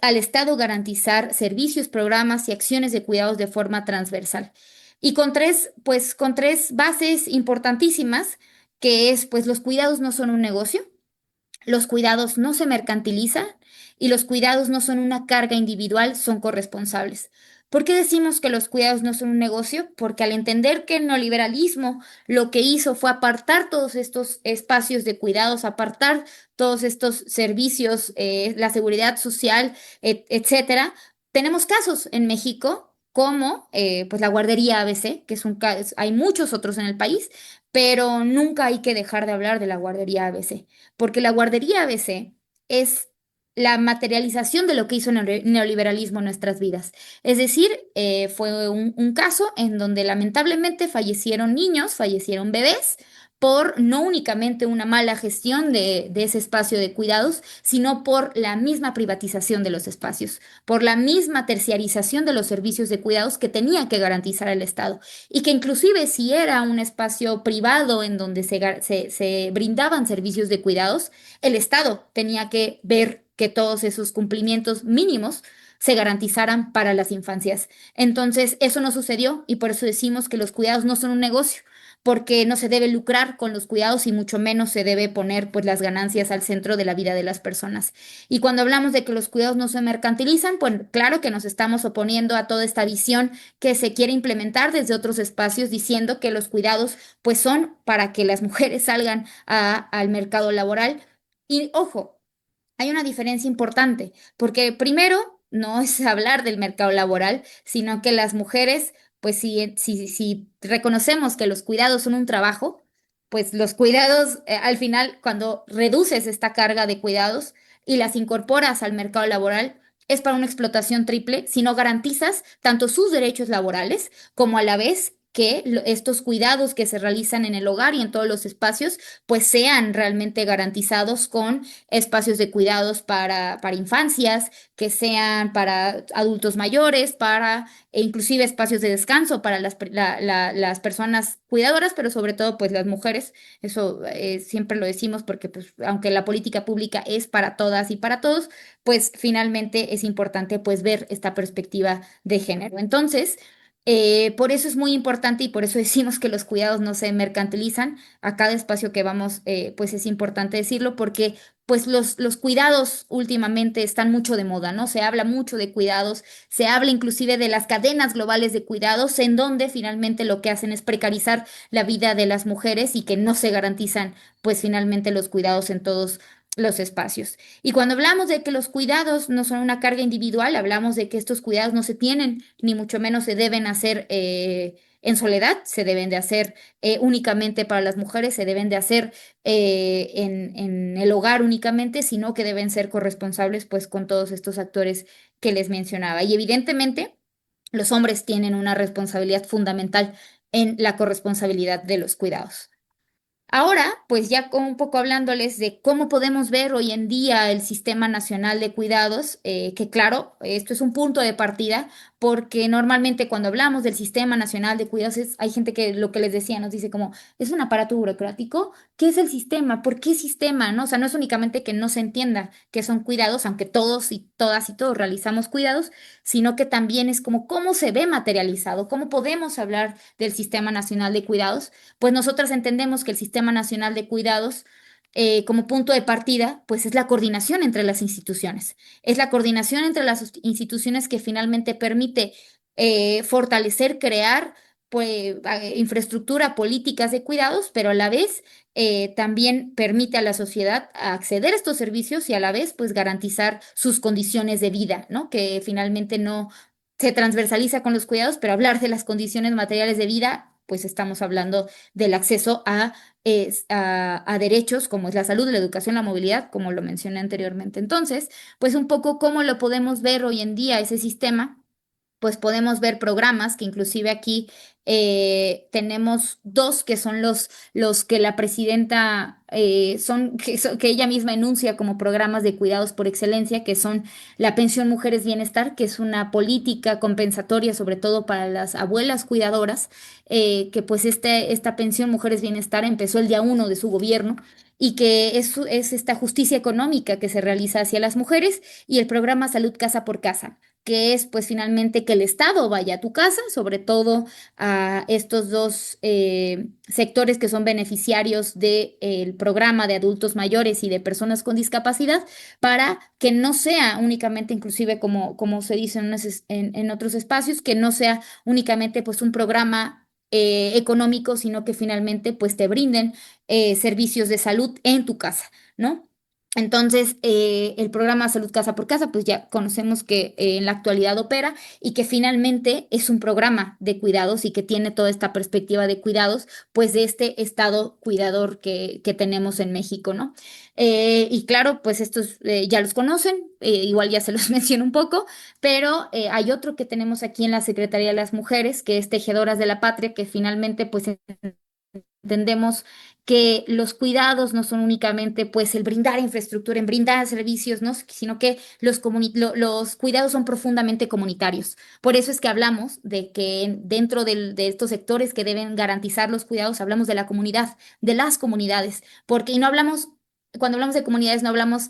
al Estado garantizar servicios, programas y acciones de cuidados de forma transversal. Y con tres bases importantísimas, que es, pues los cuidados no son un negocio, los cuidados no se mercantilizan y los cuidados no son una carga individual, son corresponsables. ¿Por qué decimos que los cuidados no son un negocio? Porque al entender que el neoliberalismo lo que hizo fue apartar todos estos espacios de cuidados, apartar todos estos servicios, la seguridad social, etcétera, tenemos casos en México como pues la guardería ABC, que es un caso, hay muchos otros en el país, pero nunca hay que dejar de hablar de la guardería ABC porque la guardería ABC es la materialización de lo que hizo el neoliberalismo en nuestras vidas. Es decir, fue un caso en donde lamentablemente fallecieron niños, fallecieron bebés, por no únicamente una mala gestión de ese espacio de cuidados, sino por la misma privatización de los espacios, por la misma terciarización de los servicios de cuidados que tenía que garantizar el Estado y que inclusive si era un espacio privado en donde se brindaban servicios de cuidados, el Estado tenía que ver que todos esos cumplimientos mínimos se garantizaran para las infancias. Entonces, eso no sucedió y por eso decimos que los cuidados no son un negocio, porque no se debe lucrar con los cuidados y mucho menos se debe poner pues las ganancias al centro de la vida de las personas. Y cuando hablamos de que los cuidados no se mercantilizan, pues claro que nos estamos oponiendo a toda esta visión que se quiere implementar desde otros espacios diciendo que los cuidados pues son para que las mujeres salgan al mercado laboral. Y ojo, hay una diferencia importante, porque primero no es hablar del mercado laboral, sino que las mujeres, pues si reconocemos que los cuidados son un trabajo, pues los cuidados, al final, cuando reduces esta carga de cuidados y las incorporas al mercado laboral, es para una explotación triple si no garantizas tanto sus derechos laborales como a la vez que estos cuidados que se realizan en el hogar y en todos los espacios, pues sean realmente garantizados con espacios de cuidados para infancias, que sean para adultos mayores, e inclusive espacios de descanso para las personas cuidadoras, pero sobre todo pues las mujeres. Eso siempre lo decimos porque pues aunque la política pública es para todas y para todos, pues finalmente es importante pues ver esta perspectiva de género. Entonces, por eso es muy importante y por eso decimos que los cuidados no se mercantilizan. A cada espacio que vamos, pues es importante decirlo porque pues los cuidados últimamente están mucho de moda, ¿no? Se habla mucho de cuidados, se habla inclusive de las cadenas globales de cuidados, en donde finalmente lo que hacen es precarizar la vida de las mujeres y que no se garantizan pues finalmente los cuidados en todos los espacios. Y cuando hablamos de que los cuidados no son una carga individual, hablamos de que estos cuidados no se tienen, ni mucho menos se deben hacer en soledad, se deben de hacer únicamente para las mujeres, se deben de hacer en el hogar únicamente, sino que deben ser corresponsables pues con todos estos actores que les mencionaba. Y evidentemente los hombres tienen una responsabilidad fundamental en la corresponsabilidad de los cuidados. Ahora, pues ya con un poco hablándoles de cómo podemos ver hoy en día el Sistema Nacional de Cuidados, que claro, esto es un punto de partida, porque normalmente cuando hablamos del Sistema Nacional de Cuidados hay gente que lo que les decía nos dice como, ¿es un aparato burocrático? ¿Qué es el sistema? ¿Por qué sistema? ¿No? O sea, no es únicamente que no se entienda que son cuidados, aunque todos y todas y todos realizamos cuidados, sino que también es como cómo se ve materializado, cómo podemos hablar del Sistema Nacional de Cuidados. Pues nosotras entendemos que el Sistema Nacional de Cuidados, como punto de partida, pues es la coordinación entre las instituciones. Es la coordinación entre las instituciones que finalmente permite fortalecer, crear pues, infraestructura, políticas de cuidados, pero a la vez también permite a la sociedad acceder a estos servicios y a la vez pues garantizar sus condiciones de vida, ¿no? Que finalmente no se transversaliza con los cuidados, pero hablar de las condiciones materiales de vida, pues estamos hablando del acceso a derechos como es la salud, la educación, la movilidad, como lo mencioné anteriormente. Entonces, pues un poco cómo lo podemos ver hoy en día ese sistema pues podemos ver programas que inclusive aquí tenemos dos que son los que la presidenta que ella misma enuncia como programas de cuidados por excelencia, que son la pensión Mujeres Bienestar, que es una política compensatoria sobre todo para las abuelas cuidadoras, que pues esta pensión Mujeres Bienestar empezó el día uno de su gobierno y que es esta justicia económica que se realiza hacia las mujeres y el programa Salud Casa por Casa, que es pues finalmente que el Estado vaya a tu casa, sobre todo a estos dos sectores que son beneficiarios del programa de adultos mayores y de personas con discapacidad, para que no sea únicamente, inclusive como se dice en otros espacios, que no sea únicamente pues un programa económico, sino que finalmente pues te brinden servicios de salud en tu casa, ¿no? Entonces, el programa Salud Casa por Casa, pues ya conocemos que en la actualidad opera y que finalmente es un programa de cuidados y que tiene toda esta perspectiva de cuidados, pues de este estado cuidador que tenemos en México, ¿no? Y claro, pues estos ya los conocen, igual ya se los menciono un poco, pero hay otro que tenemos aquí en la Secretaría de las Mujeres, que es Tejedoras de la Patria, que finalmente, pues entendemos que los cuidados no son únicamente pues el brindar infraestructura, en brindar servicios, ¿no? Sino que los cuidados son profundamente comunitarios. Por eso es que hablamos de que dentro de estos sectores que deben garantizar los cuidados, hablamos de la comunidad, de las comunidades, porque y no hablamos, cuando hablamos de comunidades, no hablamos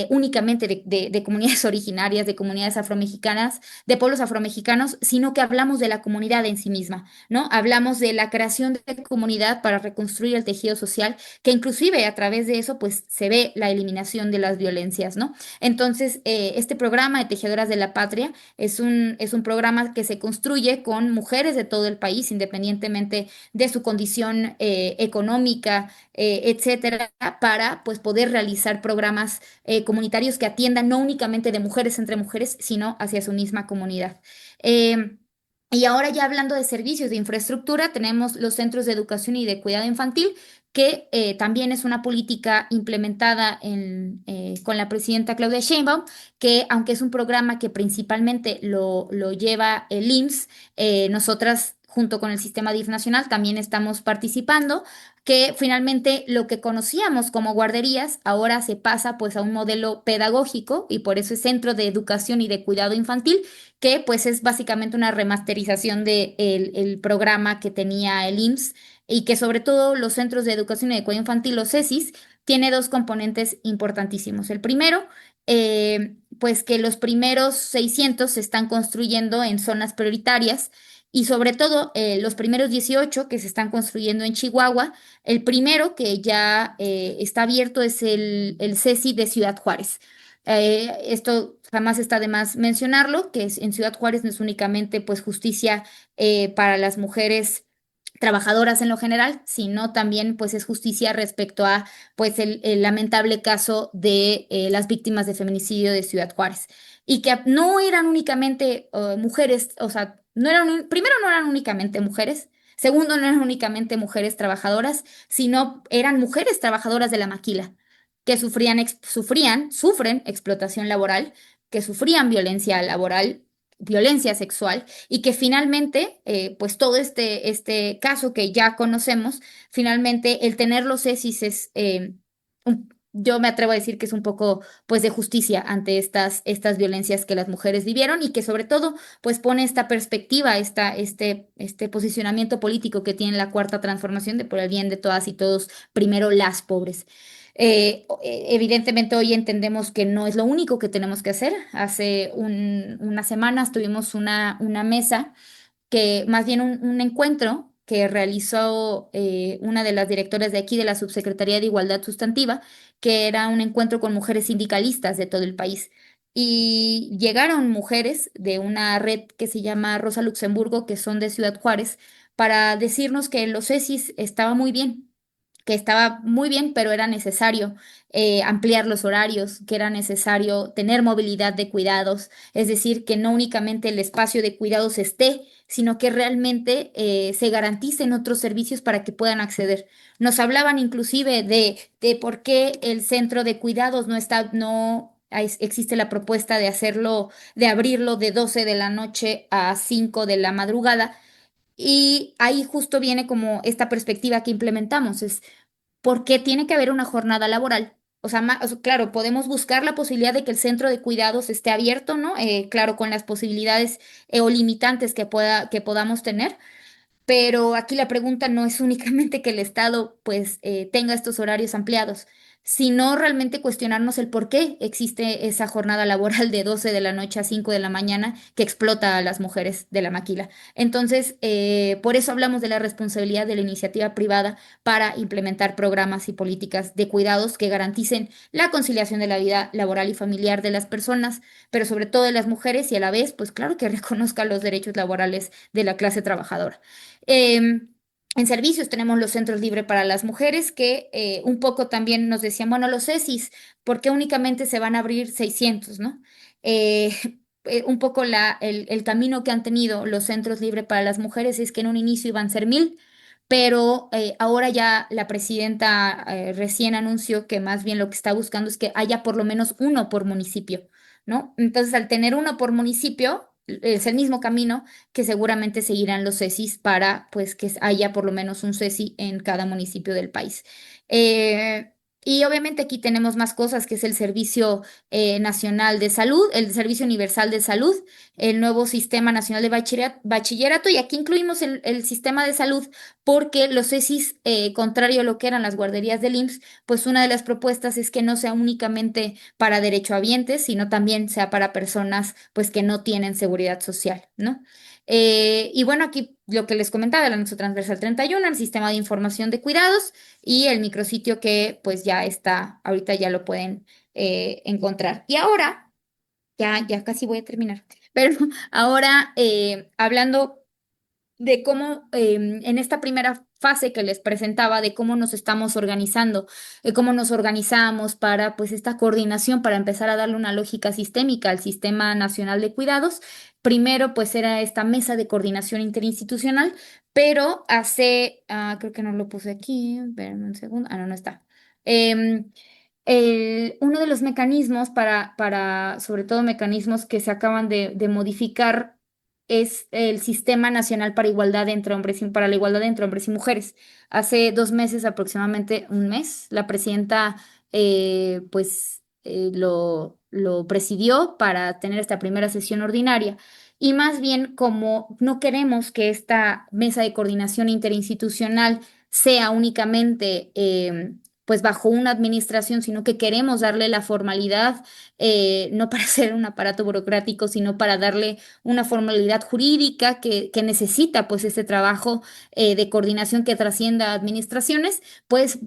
únicamente de comunidades originarias, de comunidades afromexicanas, de pueblos afromexicanos, sino que hablamos de la comunidad en sí misma, ¿no? Hablamos de la creación de comunidad para reconstruir el tejido social, que inclusive a través de eso, pues se ve la eliminación de las violencias, ¿no? Entonces, este programa de Tejedoras de la Patria es un programa que se construye con mujeres de todo el país, independientemente de su condición económica, etcétera, para pues poder realizar programas comunitarios que atiendan no únicamente de mujeres entre mujeres, sino hacia su misma comunidad. Eh, y ahora ya hablando de servicios de infraestructura, tenemos los centros de educación y de cuidado infantil, que también es una política implementada con la presidenta Claudia Sheinbaum, que aunque es un programa que principalmente lo lleva el IMSS, nosotras junto con el sistema DIF nacional también estamos participando, que finalmente lo que conocíamos como guarderías ahora se pasa pues a un modelo pedagógico y por eso es Centro de Educación y de Cuidado Infantil, que pues es básicamente una remasterización de el programa que tenía el IMSS y que sobre todo los centros de educación y de cuidado infantil, los CESIS, tiene dos componentes importantísimos. El primero, pues que los primeros 600 se están construyendo en zonas prioritarias y sobre todo los primeros 18 que se están construyendo en Chihuahua. El primero que ya está abierto es el CESI de Ciudad Juárez. Esto jamás está de más mencionarlo, que en Ciudad Juárez no es únicamente pues justicia para las mujeres trabajadoras en lo general, sino también pues es justicia respecto a pues el lamentable caso de las víctimas de feminicidio de Ciudad Juárez y que no eran únicamente mujeres, o sea, no eran primero no eran únicamente mujeres. Segundo, no eran únicamente mujeres trabajadoras, sino eran mujeres trabajadoras de la maquila que sufren explotación laboral, que sufrían violencia laboral, violencia sexual y que finalmente, pues todo este caso que ya conocemos, finalmente el tener los ESIS es, yo me atrevo a decir que es un poco, pues, de justicia ante estas violencias que las mujeres vivieron y que sobre todo, pues, pone esta perspectiva, este posicionamiento político que tiene la Cuarta Transformación de por el bien de todas y todos, primero las pobres. Evidentemente hoy entendemos que no es lo único que tenemos que hacer. Hace unas semanas tuvimos una mesa, que más bien un encuentro que realizó una de las directoras de aquí de la Subsecretaría de Igualdad Sustantiva, que era un encuentro con mujeres sindicalistas de todo el país. Y llegaron mujeres de una red que se llama Rosa Luxemburgo, que son de Ciudad Juárez, para decirnos que los ESIS estaba muy bien, que estaba muy bien, pero era necesario ampliar los horarios, que era necesario tener movilidad de cuidados, es decir, que no únicamente el espacio de cuidados esté, sino que realmente se garanticen otros servicios para que puedan acceder. Nos hablaban inclusive de por qué el centro de cuidados existe la propuesta de hacerlo, de abrirlo de 12 de la noche a 5 de la madrugada. Y ahí justo viene como esta perspectiva que implementamos, es porque tiene que haber una jornada laboral. O sea, claro, podemos buscar la posibilidad de que el centro de cuidados esté abierto, ¿no? Claro, con las posibilidades o limitantes que podamos tener, pero aquí la pregunta no es únicamente que el Estado pues tenga estos horarios ampliados, sino realmente cuestionarnos el por qué existe esa jornada laboral de 12 de la noche a 5 de la mañana que explota a las mujeres de la maquila. Entonces, por eso hablamos de la responsabilidad de la iniciativa privada para implementar programas y políticas de cuidados que garanticen la conciliación de la vida laboral y familiar de las personas, pero sobre todo de las mujeres y a la vez, pues claro que reconozca los derechos laborales de la clase trabajadora. Em, en servicios tenemos los centros libres para las mujeres que un poco también nos decían, bueno, los ESIS, ¿por qué únicamente se van a abrir 600, ¿no? Eh, un poco el camino que han tenido los centros libres para las mujeres es que en un inicio iban a ser 1000, pero ahora ya la presidenta recién anunció que más bien lo que está buscando es que haya por lo menos uno por municipio, ¿no? Entonces, al tener uno por municipio, es el mismo camino que seguramente seguirán los CECIs para pues que haya por lo menos un CECI en cada municipio del país. Eh, y obviamente aquí tenemos más cosas, que es el Servicio Nacional de Salud, el Servicio Universal de Salud, el nuevo Sistema Nacional de Bachillerato, y aquí incluimos el sistema de salud porque los CECIs, contrario a lo que eran las guarderías del IMSS, pues una de las propuestas es que no sea únicamente para derechohabientes, sino también sea para personas pues que no tienen seguridad social, ¿no? Y bueno, aquí lo que les comentaba, el anexo transversal 31, el sistema de información de cuidados y el micrositio que pues ya está, ahorita ya lo pueden encontrar. Y ahora, ya casi voy a terminar, pero ahora hablando de cómo en esta primera fase que les presentaba, de cómo nos estamos organizando, de cómo nos organizamos para pues esta coordinación, para empezar a darle una lógica sistémica al Sistema Nacional de Cuidados. Primero pues era esta mesa de coordinación interinstitucional, pero creo que no lo puse aquí, espérame un segundo, no, no está. Em, Uno de los mecanismos sobre todo mecanismos que se acaban de modificar, es el Sistema Nacional para Igualdad entre hombres para la igualdad entre hombres y mujeres. Hace 2 meses, aproximadamente un mes, la presidenta lo presidió para tener esta primera sesión ordinaria. Y más bien, como no queremos que esta mesa de coordinación interinstitucional sea únicamente pues bajo una administración, sino que queremos darle la formalidad, no para ser un aparato burocrático, sino para darle una formalidad jurídica que necesita pues este trabajo de coordinación que trascienda administraciones, pues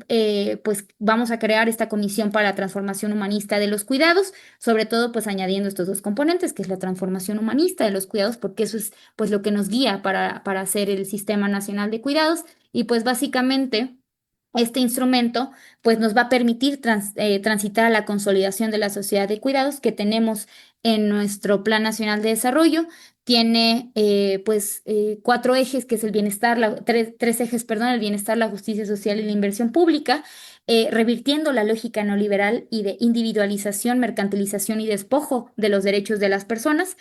vamos a crear esta comisión para la transformación humanista de los cuidados, sobre todo pues añadiendo estos dos componentes, que es la transformación humanista de los cuidados, porque eso es pues lo que nos guía para hacer el Sistema Nacional de Cuidados. Y pues básicamente este instrumento pues nos va a permitir transitar a la consolidación de la sociedad de cuidados que tenemos en nuestro Plan Nacional de Desarrollo. Tiene 4 ejes, que es el bienestar, tres ejes, perdón, el bienestar, la justicia social y la inversión pública, revirtiendo la lógica neoliberal y de individualización, mercantilización y despojo de los derechos de las personas,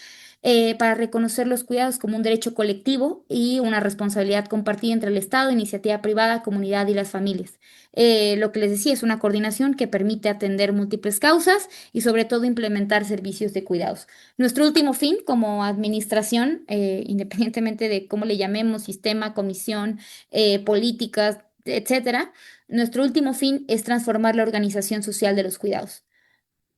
para reconocer los cuidados como un derecho colectivo y una responsabilidad compartida entre el Estado, iniciativa privada, comunidad y las familias. Lo que les decía es una coordinación que permite atender múltiples causas y sobre todo implementar servicios de cuidados. Nuestro último fin como administración, independientemente de cómo le llamemos, sistema, comisión, políticas, etcétera, nuestro último fin es transformar la organización social de los cuidados.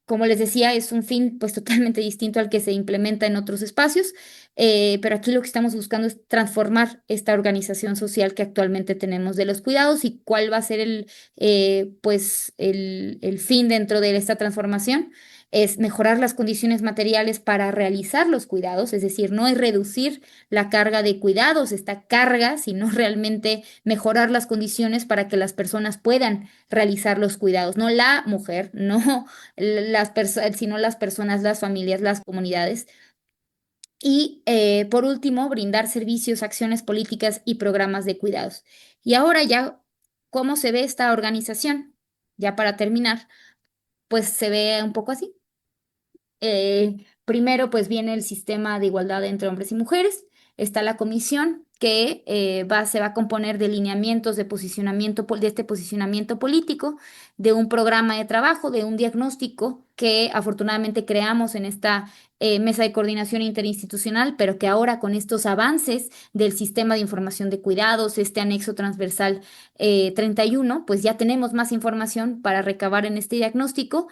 Como les decía, es un fin pues totalmente distinto al que se implementa en otros espacios, pero aquí lo que estamos buscando es transformar esta organización social que actualmente tenemos de los cuidados. Y cuál va a ser el fin dentro de esta transformación. Es mejorar las condiciones materiales para realizar los cuidados, es decir, no es reducir la carga de cuidados, esta carga, sino realmente mejorar las condiciones para que las personas puedan realizar los cuidados, no la mujer, no sino las personas, las familias, las comunidades. Y por último, brindar servicios, acciones políticas y programas de cuidados. Y ahora ya, ¿cómo se ve esta organización? Ya para terminar, pues se ve un poco así. Primero, pues viene el sistema de igualdad entre hombres y mujeres. Está la comisión que se va a componer de lineamientos de de este posicionamiento político, de un programa de trabajo, de un diagnóstico que afortunadamente creamos en esta mesa de coordinación interinstitucional, pero que ahora con estos avances del sistema de información de cuidados, este anexo transversal 31, pues ya tenemos más información para recabar en este diagnóstico.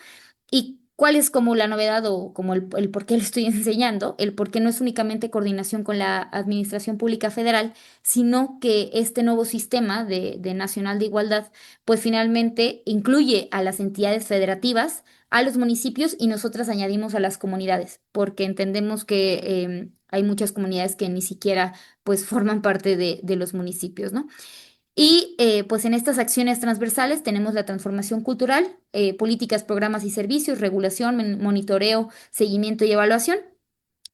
¿Y cuál es como la novedad o como el por qué le estoy enseñando? El por qué no es únicamente coordinación con la Administración Pública Federal, sino que este nuevo sistema de Nacional de Igualdad, pues finalmente incluye a las entidades federativas, a los municipios, y nosotras añadimos a las comunidades, porque entendemos que hay muchas comunidades que ni siquiera pues forman parte de los municipios, ¿no? Y pues en estas acciones transversales tenemos la transformación cultural, políticas, programas y servicios, regulación, monitoreo, seguimiento y evaluación.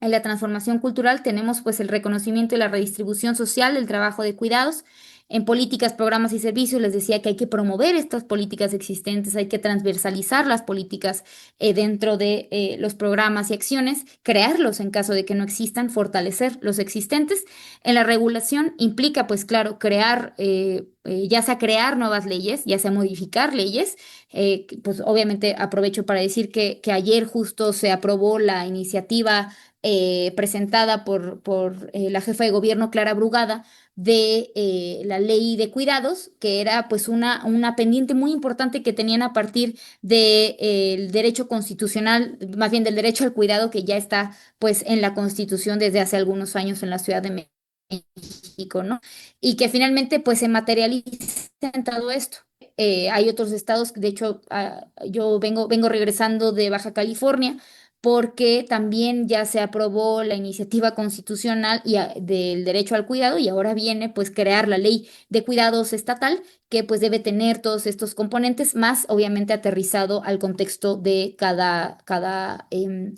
En la transformación cultural tenemos pues el reconocimiento y la redistribución social del trabajo de cuidados. en políticas, programas y servicios les decía que hay que promover estas políticas existentes, hay que transversalizar las políticas dentro de los programas y acciones, crearlos en caso de que no existan, fortalecer los existentes. En la regulación implica, pues claro, crear, ya sea crear nuevas leyes, ya sea modificar leyes. Pues obviamente aprovecho para decir que ayer justo se aprobó la iniciativa presentada por la jefa de gobierno Clara Brugada de la ley de cuidados, que era pues una pendiente muy importante que tenían a partir del derecho constitucional, más bien del derecho al cuidado que ya está pues en la Constitución desde hace algunos años en la Ciudad de México, ¿no? Y que finalmente pues se materializa en todo esto. Hay otros estados, de hecho, yo vengo regresando de Baja California porque también ya se aprobó la iniciativa constitucional del derecho al cuidado y ahora viene pues crear la ley de cuidados estatal que pues debe tener todos estos componentes más obviamente aterrizado al contexto de cada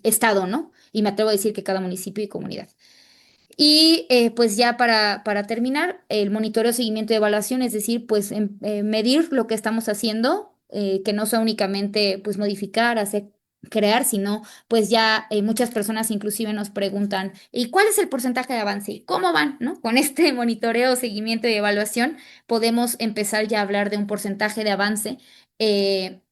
estado, ¿no? Y me atrevo a decir que cada municipio y comunidad. Y pues ya para terminar, el monitoreo, seguimiento y evaluación, es decir, pues medir lo que estamos haciendo, que no sea únicamente pues modificar, hacer, crear, sino pues ya muchas personas inclusive nos preguntan, ¿y cuál es el porcentaje de avance? ¿Cómo van? ¿No? Con este monitoreo, seguimiento y evaluación podemos empezar ya a hablar de un porcentaje de avance.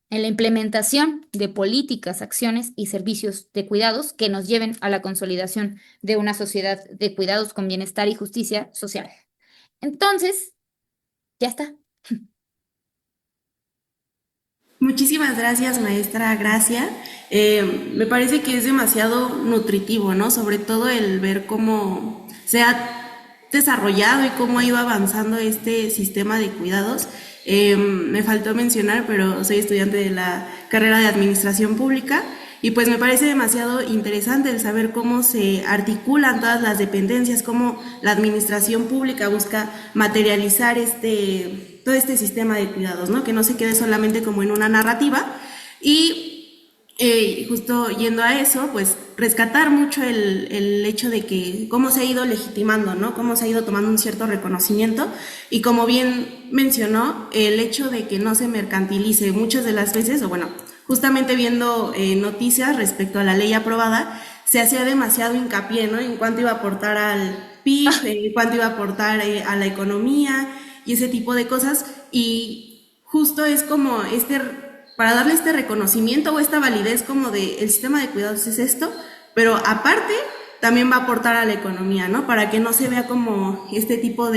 En la implementación de políticas, acciones y servicios de cuidados que nos lleven a la consolidación de una sociedad de cuidados con bienestar y justicia social. Entonces, ya está. Muchísimas gracias, maestra Gracia. Me parece que es demasiado nutritivo, ¿no? Sobre todo el ver cómo se ha desarrollado y cómo ha ido avanzando este sistema de cuidados. Me faltó mencionar, pero soy estudiante de la carrera de Administración Pública y pues me parece demasiado interesante el saber cómo se articulan todas las dependencias, cómo la administración pública busca materializar todo este sistema de cuidados, ¿no? Que no se quede solamente como en una narrativa. Y justo yendo a eso, pues rescatar mucho el hecho de que cómo se ha ido legitimando, ¿no? Cómo se ha ido tomando un cierto reconocimiento y como bien mencionó, el hecho de que no se mercantilice muchas de las veces, o bueno, justamente viendo noticias respecto a la ley aprobada, se hacía demasiado hincapié, ¿no? En cuánto iba a aportar al PIB, cuánto iba a aportar a la economía y ese tipo de cosas. Y justo es como para darle este reconocimiento o esta validez como de el sistema de cuidados es esto, pero aparte también va a aportar a la economía, ¿no? Para que no se vea como este tipo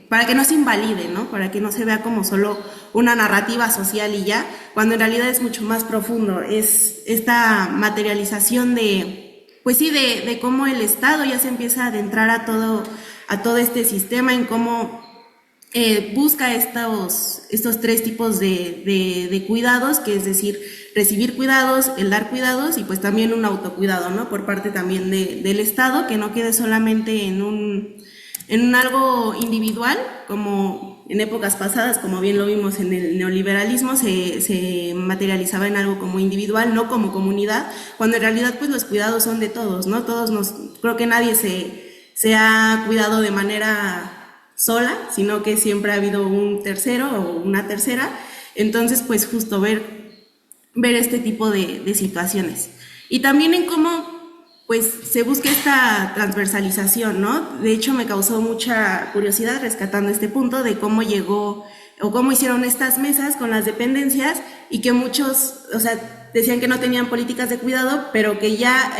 para que no se invalide, ¿no? Para que no se vea como solo una narrativa social y ya, cuando en realidad es mucho más profundo, es esta materialización pues sí, de cómo el Estado ya se empieza a adentrar a todo este sistema, en cómo busca estos tres tipos de cuidados, que es decir, recibir cuidados, el dar cuidados y pues también un autocuidado, ¿no? Por parte también del Estado, que no quede solamente en algo individual, como en épocas pasadas, como bien lo vimos en el neoliberalismo, se materializaba en algo como individual, no como comunidad, cuando en realidad pues los cuidados son de todos, ¿no? Creo que nadie se ha cuidado de manera sola, sino que siempre ha habido un tercero o una tercera. Entonces, pues justo ver este tipo de situaciones. Y también en cómo pues se busca esta transversalización, ¿no? De hecho, me causó mucha curiosidad rescatando este punto de cómo llegó o cómo hicieron estas mesas con las dependencias y que muchos, o sea, decían que no tenían políticas de cuidado, pero que ya,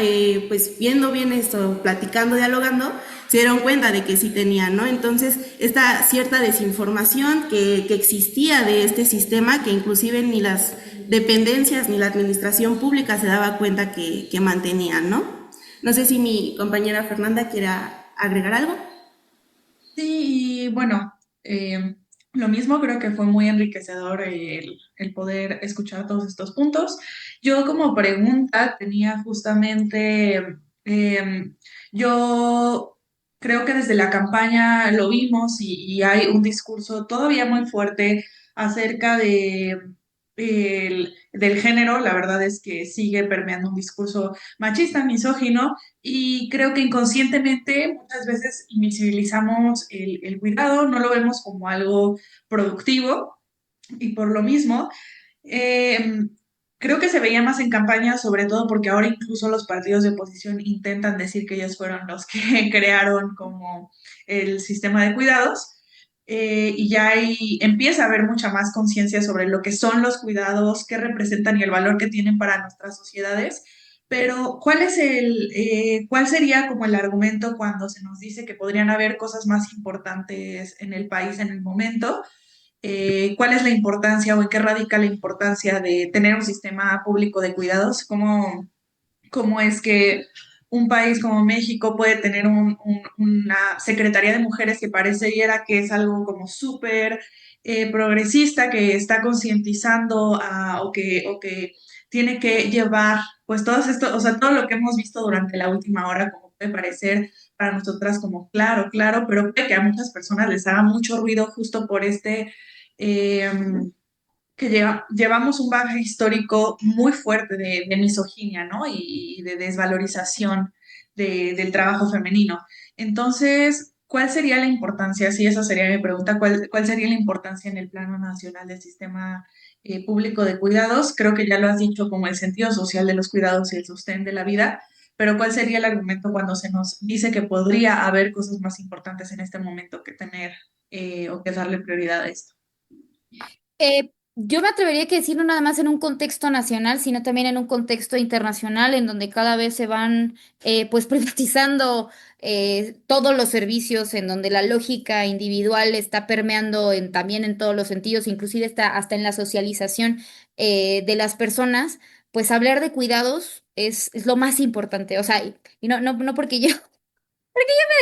pues viendo bien esto, platicando, dialogando, se dieron cuenta de que sí tenían, ¿no? Entonces, esta cierta desinformación que existía de este sistema, que inclusive ni las dependencias ni la administración pública se daba cuenta que mantenían, ¿no? No sé si mi compañera Fernanda quiera agregar algo. Sí, y bueno, lo mismo creo que fue muy enriquecedor el poder escuchar todos estos puntos. Yo como pregunta tenía justamente, yo creo que desde la campaña lo vimos y hay un discurso todavía muy fuerte acerca del género, la verdad es que sigue permeando un discurso machista, misógino, y creo que inconscientemente muchas veces invisibilizamos el cuidado, no lo vemos como algo productivo, y por lo mismo, eh, creo que se veía más en campaña, sobre todo porque ahora incluso los partidos de oposición intentan decir que ellos fueron los que crearon como el sistema de cuidados. Y ya ahí empieza a haber mucha más conciencia sobre lo que son los cuidados, qué representan y el valor que tienen para nuestras sociedades. Pero, ¿cuál sería como el argumento cuando se nos dice que podrían haber cosas más importantes en el país en el momento? ¿Cuál es la importancia o en qué radica la importancia de tener un sistema público de cuidados? ¿Cómo es que un país como México puede tener una Secretaría de Mujeres que pareciera que es algo como súper progresista, que está concientizando o que tiene que llevar pues todo esto, o sea, todo lo que hemos visto durante la última hora, como puede parecer para nosotras como claro, claro, pero puede que a muchas personas les haga mucho ruido justo por eh, que llevamos un bagaje histórico muy fuerte de misoginia, ¿no? Y de desvalorización del trabajo femenino. Entonces, ¿cuál sería la importancia? Sí, esa sería mi pregunta. ¿Cuál sería la importancia en el plano nacional del sistema público de cuidados? Creo que ya lo has dicho como el sentido social de los cuidados y el sostén de la vida, pero ¿cuál sería el argumento cuando se nos dice que podría haber cosas más importantes en este momento que tener o que darle prioridad a esto? Yo me atrevería que decir no nada más en un contexto nacional, sino también en un contexto internacional, en donde cada vez se van pues privatizando todos los servicios, en donde la lógica individual está permeando también en todos los sentidos, inclusive está hasta en la socialización de las personas, pues hablar de cuidados es lo más importante. O sea, y no porque yo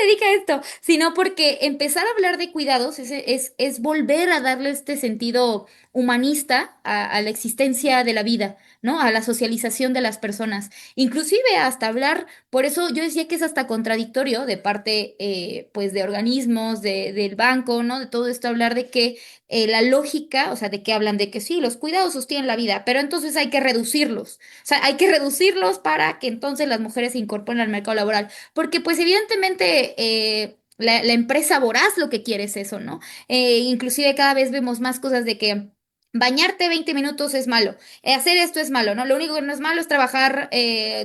dedica a esto, sino porque empezar a hablar de cuidados es volver a darle este sentido humanista a la existencia de la vida, ¿no? A la socialización de las personas. Inclusive hasta hablar, por eso yo decía que es hasta contradictorio de parte, pues, de organismos, del banco, ¿no? De todo esto, hablar de que la lógica, o sea, de que hablan de que sí, los cuidados sostienen la vida, pero entonces hay que reducirlos. O sea, hay que reducirlos para que entonces las mujeres se incorporen al mercado laboral. Porque pues evidentemente la empresa voraz lo que quiere es eso, ¿no? Inclusive cada vez vemos más cosas de que bañarte 20 minutos es malo, hacer esto es malo, ¿no? Lo único que no es malo es trabajar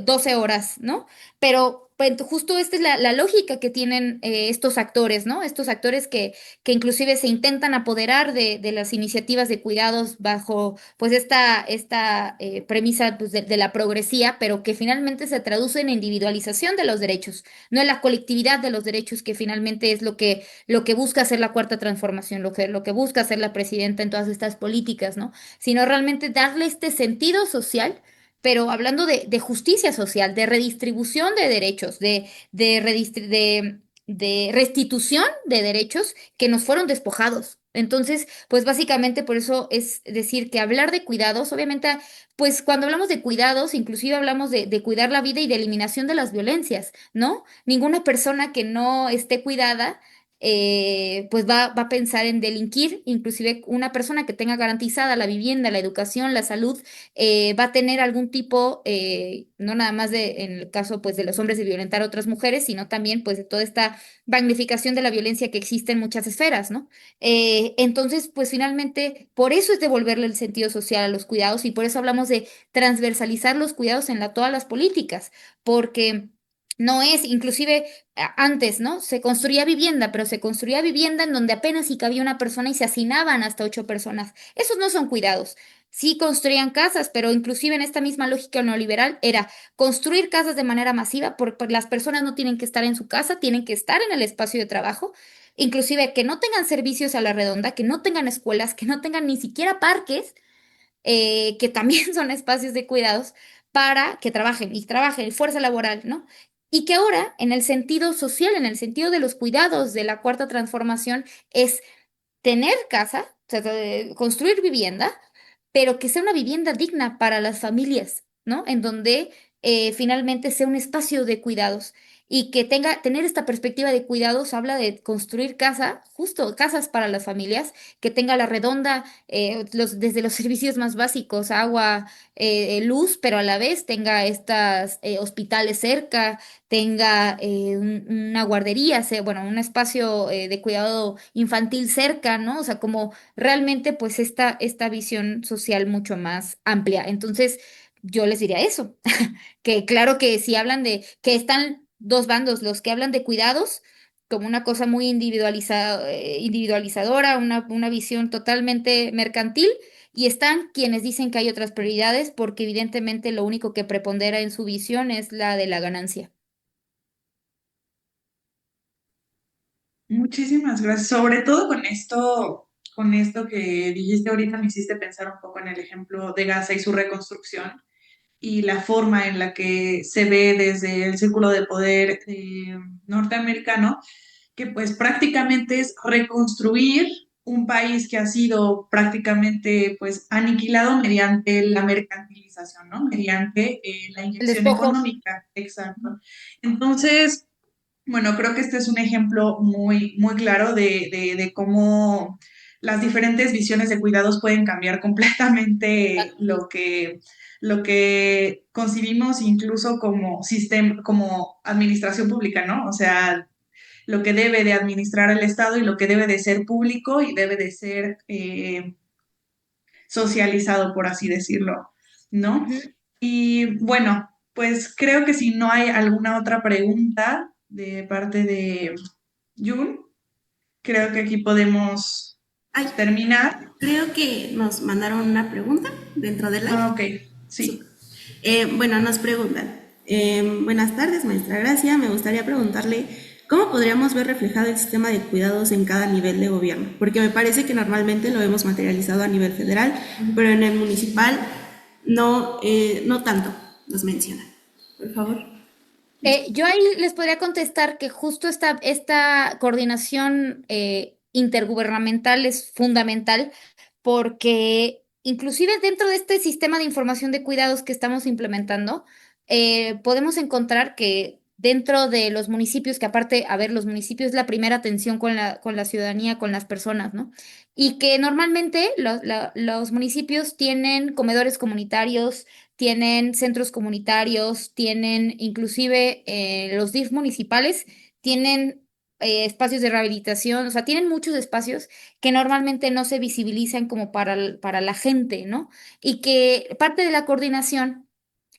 12 horas, ¿no? Pero pues, justo esta es la lógica que tienen estos actores, ¿no? Estos actores que inclusive se intentan apoderar de las iniciativas de cuidados bajo pues esta premisa pues, de la progresía, pero que finalmente se traduce en individualización de los derechos, no en la colectividad de los derechos, que finalmente es lo que busca hacer la cuarta transformación, lo que busca hacer la presidenta en todas estas políticas, ¿no? Sino realmente darle este sentido social. Pero hablando de justicia social, de redistribución de derechos, de restitución de derechos que nos fueron despojados. Entonces, pues básicamente por eso es decir que hablar de cuidados, obviamente, pues cuando hablamos de cuidados, inclusive hablamos de cuidar la vida y de eliminación de las violencias, ¿no? Ninguna persona que no esté cuidada, pues va a pensar en delinquir, inclusive una persona que tenga garantizada la vivienda, la educación, la salud, va a tener algún tipo, no nada más en el caso pues de los hombres de violentar a otras mujeres, sino también pues de toda esta magnificación de la violencia que existe en muchas esferas, ¿no? Entonces, pues finalmente, por eso es devolverle el sentido social a los cuidados y por eso hablamos de transversalizar los cuidados en todas las políticas, porque no es, inclusive antes, ¿no? Se construía vivienda, pero se construía vivienda en donde apenas si cabía una persona y se hacinaban hasta 8 personas. Esos no son cuidados. Sí construían casas, pero inclusive en esta misma lógica neoliberal era construir casas de manera masiva porque las personas no tienen que estar en su casa, tienen que estar en el espacio de trabajo, inclusive que no tengan servicios a la redonda, que no tengan escuelas, que no tengan ni siquiera parques, que también son espacios de cuidados, para que trabajen y trabajen, fuerza laboral, ¿no? Y que ahora, en el sentido social, en el sentido de los cuidados de la cuarta transformación, es tener casa, o sea, construir vivienda, pero que sea una vivienda digna para las familias, ¿no? En donde finalmente sea un espacio de cuidados. y que tener esta perspectiva de cuidados habla de construir casa, justo casas para las familias, que tenga la redonda, desde los servicios más básicos, agua, luz, pero a la vez tenga estas hospitales cerca, tenga una guardería, bueno, un espacio de cuidado infantil cerca, ¿no? O sea, como realmente pues esta visión social mucho más amplia. Entonces, yo les diría eso, que claro que si hablan de que están dos bandos, los que hablan de cuidados como una cosa muy individualizadora, una visión totalmente mercantil, y están quienes dicen que hay otras prioridades porque evidentemente lo único que prepondera en su visión es la de la ganancia. Muchísimas gracias. Sobre todo con esto que dijiste ahorita, me hiciste pensar un poco en el ejemplo de Gaza y su reconstrucción y la forma en la que se ve desde el círculo de poder norteamericano, que pues prácticamente es reconstruir un país que ha sido prácticamente pues aniquilado mediante la mercantilización, ¿no? Mediante la El inyección despojo. económica, exacto. Entonces, bueno, creo que este es un ejemplo muy, muy claro de cómo las diferentes visiones de cuidados pueden cambiar completamente lo que concibimos incluso como sistema, como administración pública, ¿no? O sea, lo que debe de administrar el Estado y lo que debe de ser público y debe de ser socializado, por así decirlo, ¿no? Ujú. Y bueno, pues creo que si no hay alguna otra pregunta de parte de Jun, creo que aquí podemos Ay, terminar. creo que nos mandaron una pregunta dentro del live. Ah, ok, Súper. sí. Bueno, nos preguntan, buenas tardes, maestra Gracia. Me gustaría preguntarle cómo podríamos ver reflejado el sistema de cuidados en cada nivel de gobierno, porque me parece que normalmente lo hemos materializado a nivel federal, pero en el municipal no tanto nos mencionan. Por favor. Yo ahí les podría contestar que justo esta coordinación intergubernamental es fundamental porque inclusive dentro de este sistema de información de cuidados que estamos implementando, podemos encontrar que dentro de los municipios, que aparte, a ver, los municipios es la primera atención con la ciudadanía, con las personas, ¿no? Y que normalmente los municipios tienen comedores comunitarios, tienen centros comunitarios, tienen inclusive los DIF municipales, tienen espacios de rehabilitación, o sea, tienen muchos espacios que normalmente no se visibilizan como para la gente, ¿no? Y que parte de la coordinación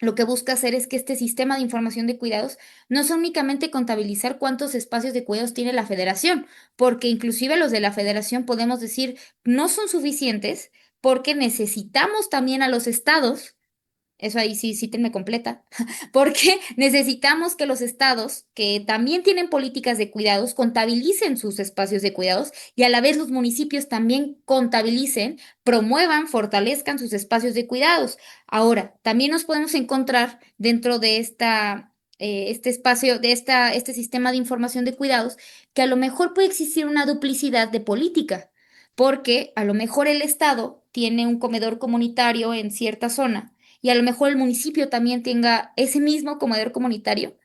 lo que busca hacer es que este sistema de información de cuidados no sea únicamente contabilizar cuántos espacios de cuidados tiene la federación, porque inclusive los de la federación podemos decir no son suficientes porque necesitamos también a los estados. Eso ahí sí, sí te me completa, porque necesitamos que los estados, que también tienen políticas de cuidados, contabilicen sus espacios de cuidados y a la vez los municipios también contabilicen, promuevan, fortalezcan sus espacios de cuidados. Ahora, también nos podemos encontrar dentro de este espacio, este sistema de información de cuidados, que a lo mejor puede existir una duplicidad de política, porque a lo mejor el estado tiene un comedor comunitario en cierta zona y a lo mejor el municipio también tenga ese mismo comedor comunitario,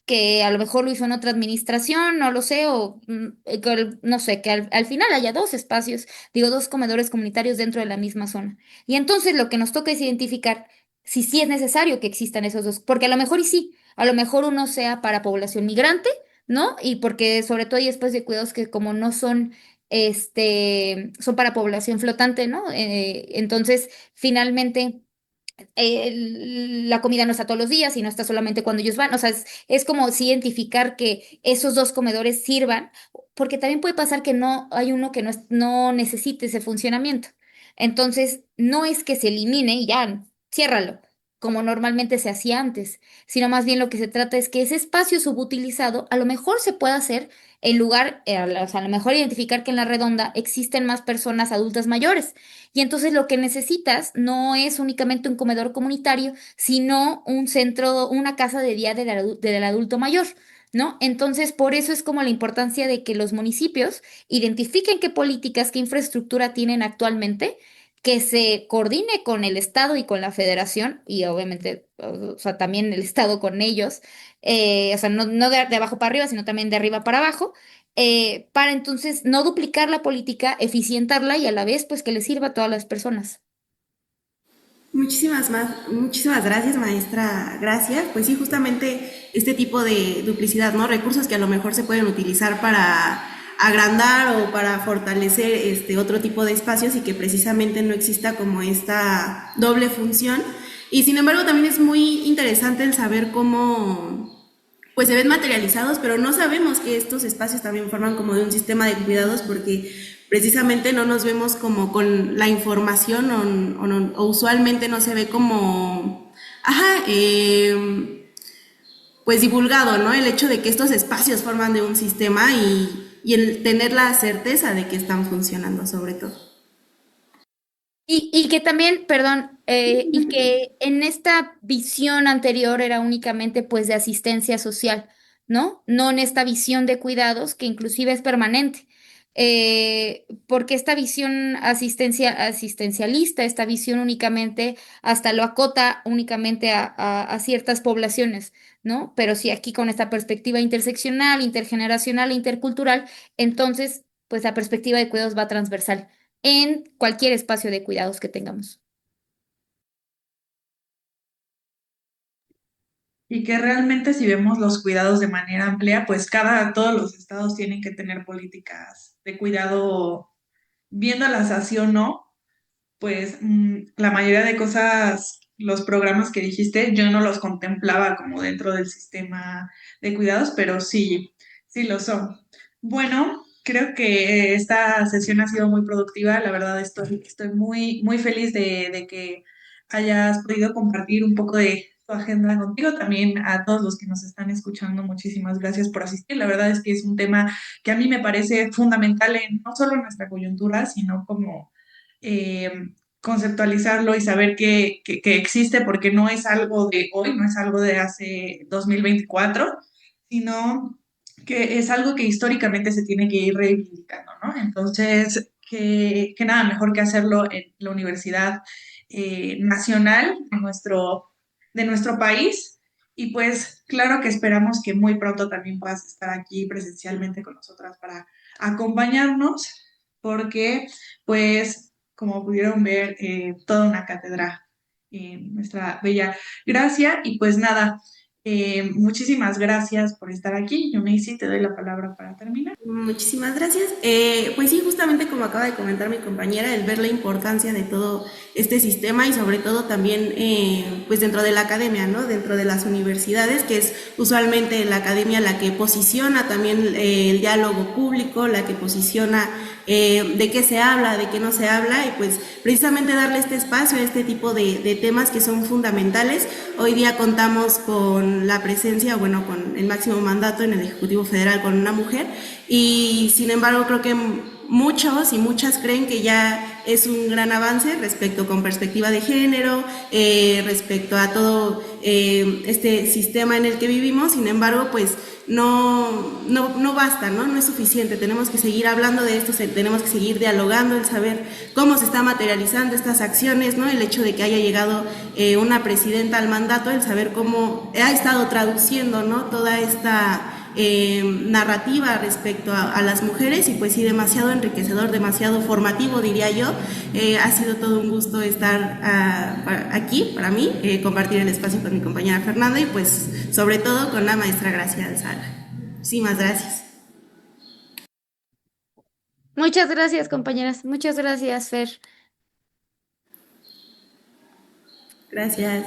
que a lo mejor lo hizo en otra administración, no lo sé, o no sé, que al final haya dos espacios, digo, dos comedores comunitarios dentro de la misma zona. Y entonces lo que nos toca es identificar si sí es necesario que existan esos dos, porque a lo mejor y sí, a lo mejor uno sea para población migrante, ¿no? Y porque sobre todo hay espacios de cuidados que como no son... son para población flotante, ¿no? Entonces, finalmente la comida no está todos los días y no está solamente cuando ellos van. O sea, es como sí identificar que esos dos comedores sirvan, porque también puede pasar que no hay uno que no necesite ese funcionamiento. Entonces, no es que se elimine y ya, ciérralo, como normalmente se hacía antes, sino más bien lo que se trata es que ese espacio subutilizado a lo mejor se pueda hacer en lugar, o sea, a lo mejor identificar que en la redonda existen más personas adultas mayores y entonces lo que necesitas no es únicamente un comedor comunitario, sino un centro, una casa de día del adulto mayor, ¿no? Entonces, por eso es como la importancia de que los municipios identifiquen qué políticas, qué infraestructura tienen actualmente que se coordine con el Estado y con la Federación, y obviamente, o sea, también el Estado con ellos, o sea, no de abajo para arriba, sino también de arriba para abajo, para entonces no duplicar la política, eficientarla y a la vez, pues que le sirva a todas las personas. Muchísimas gracias, maestra. Gracias. Pues sí, justamente este tipo de duplicidad, ¿no? Recursos que a lo mejor se pueden utilizar para agrandar o para fortalecer otro tipo de espacios y que precisamente no exista como esta doble función. Y sin embargo, también es muy interesante el saber cómo pues se ven materializados, pero no sabemos que estos espacios también forman como de un sistema de cuidados porque precisamente no nos vemos como con la información o usualmente no se ve como, ajá, pues divulgado, ¿no? El hecho de que estos espacios forman de un sistema y el tener la certeza de que están funcionando sobre todo. Y que también, perdón, y que en esta visión anterior era únicamente pues de asistencia social, ¿no? No en esta visión de cuidados que inclusive es permanente. Porque esta visión asistencialista, esta visión únicamente hasta lo acota únicamente a ciertas poblaciones, ¿no? Pero sí aquí con esta perspectiva interseccional, intergeneracional e intercultural, entonces pues la perspectiva de cuidados va transversal en cualquier espacio de cuidados que tengamos. Y que realmente si vemos los cuidados de manera amplia, pues todos los estados tienen que tener políticas de cuidado, viéndolas así o no, pues la mayoría de cosas, los programas que dijiste, yo no los contemplaba como dentro del sistema de cuidados, pero sí, sí lo son. Bueno, creo que esta sesión ha sido muy productiva. La verdad estoy muy, muy feliz de que hayas podido compartir un poco de tu agenda contigo. También a todos los que nos están escuchando, muchísimas gracias por asistir. La verdad es que es un tema que a mí me parece fundamental en no solo nuestra coyuntura, sino como eh, conceptualizarlo y saber que existe, porque no es algo de hoy, no es algo de hace 2024, sino que es algo que históricamente se tiene que ir reivindicando, ¿no? Entonces, que nada mejor que hacerlo en la Universidad Nacional de nuestro país. Y pues claro que esperamos que muy pronto también puedas estar aquí presencialmente con nosotras para acompañarnos, porque pues como pudieron ver, toda una cátedra en nuestra bella Gracia. Y pues nada, muchísimas gracias por estar aquí. Yuneisi, te doy la palabra para terminar. Muchísimas gracias. Pues sí, justamente como acaba de comentar mi compañera, el ver la importancia de todo este sistema y sobre todo también pues dentro de la academia, ¿no? Dentro de las universidades, que es usualmente la academia la que posiciona también el diálogo público, la que posiciona de qué se habla, de qué no se habla, y pues precisamente darle este espacio a este tipo de temas que son fundamentales. Hoy día contamos con la presencia, bueno, con el máximo mandato en el Ejecutivo Federal con una mujer, y sin embargo creo que muchos y muchas creen que ya es un gran avance respecto con perspectiva de género, respecto a todo este sistema en el que vivimos. Sin embargo, pues no basta, ¿no? No es suficiente. Tenemos que seguir hablando de esto, tenemos que seguir dialogando, el saber cómo se está materializando estas acciones, ¿no? El hecho de que haya llegado una presidenta al mandato, el saber cómo ha estado traduciendo, ¿no? Toda esta narrativa respecto a las mujeres, y pues sí, demasiado enriquecedor, demasiado formativo, diría yo. Ha sido todo un gusto estar aquí para mí, compartir el espacio con mi compañera Fernanda y pues sobre todo con la maestra Gracia Alzara. Muchísimas gracias. Muchas gracias, compañeras. Muchas gracias, Fer. Gracias.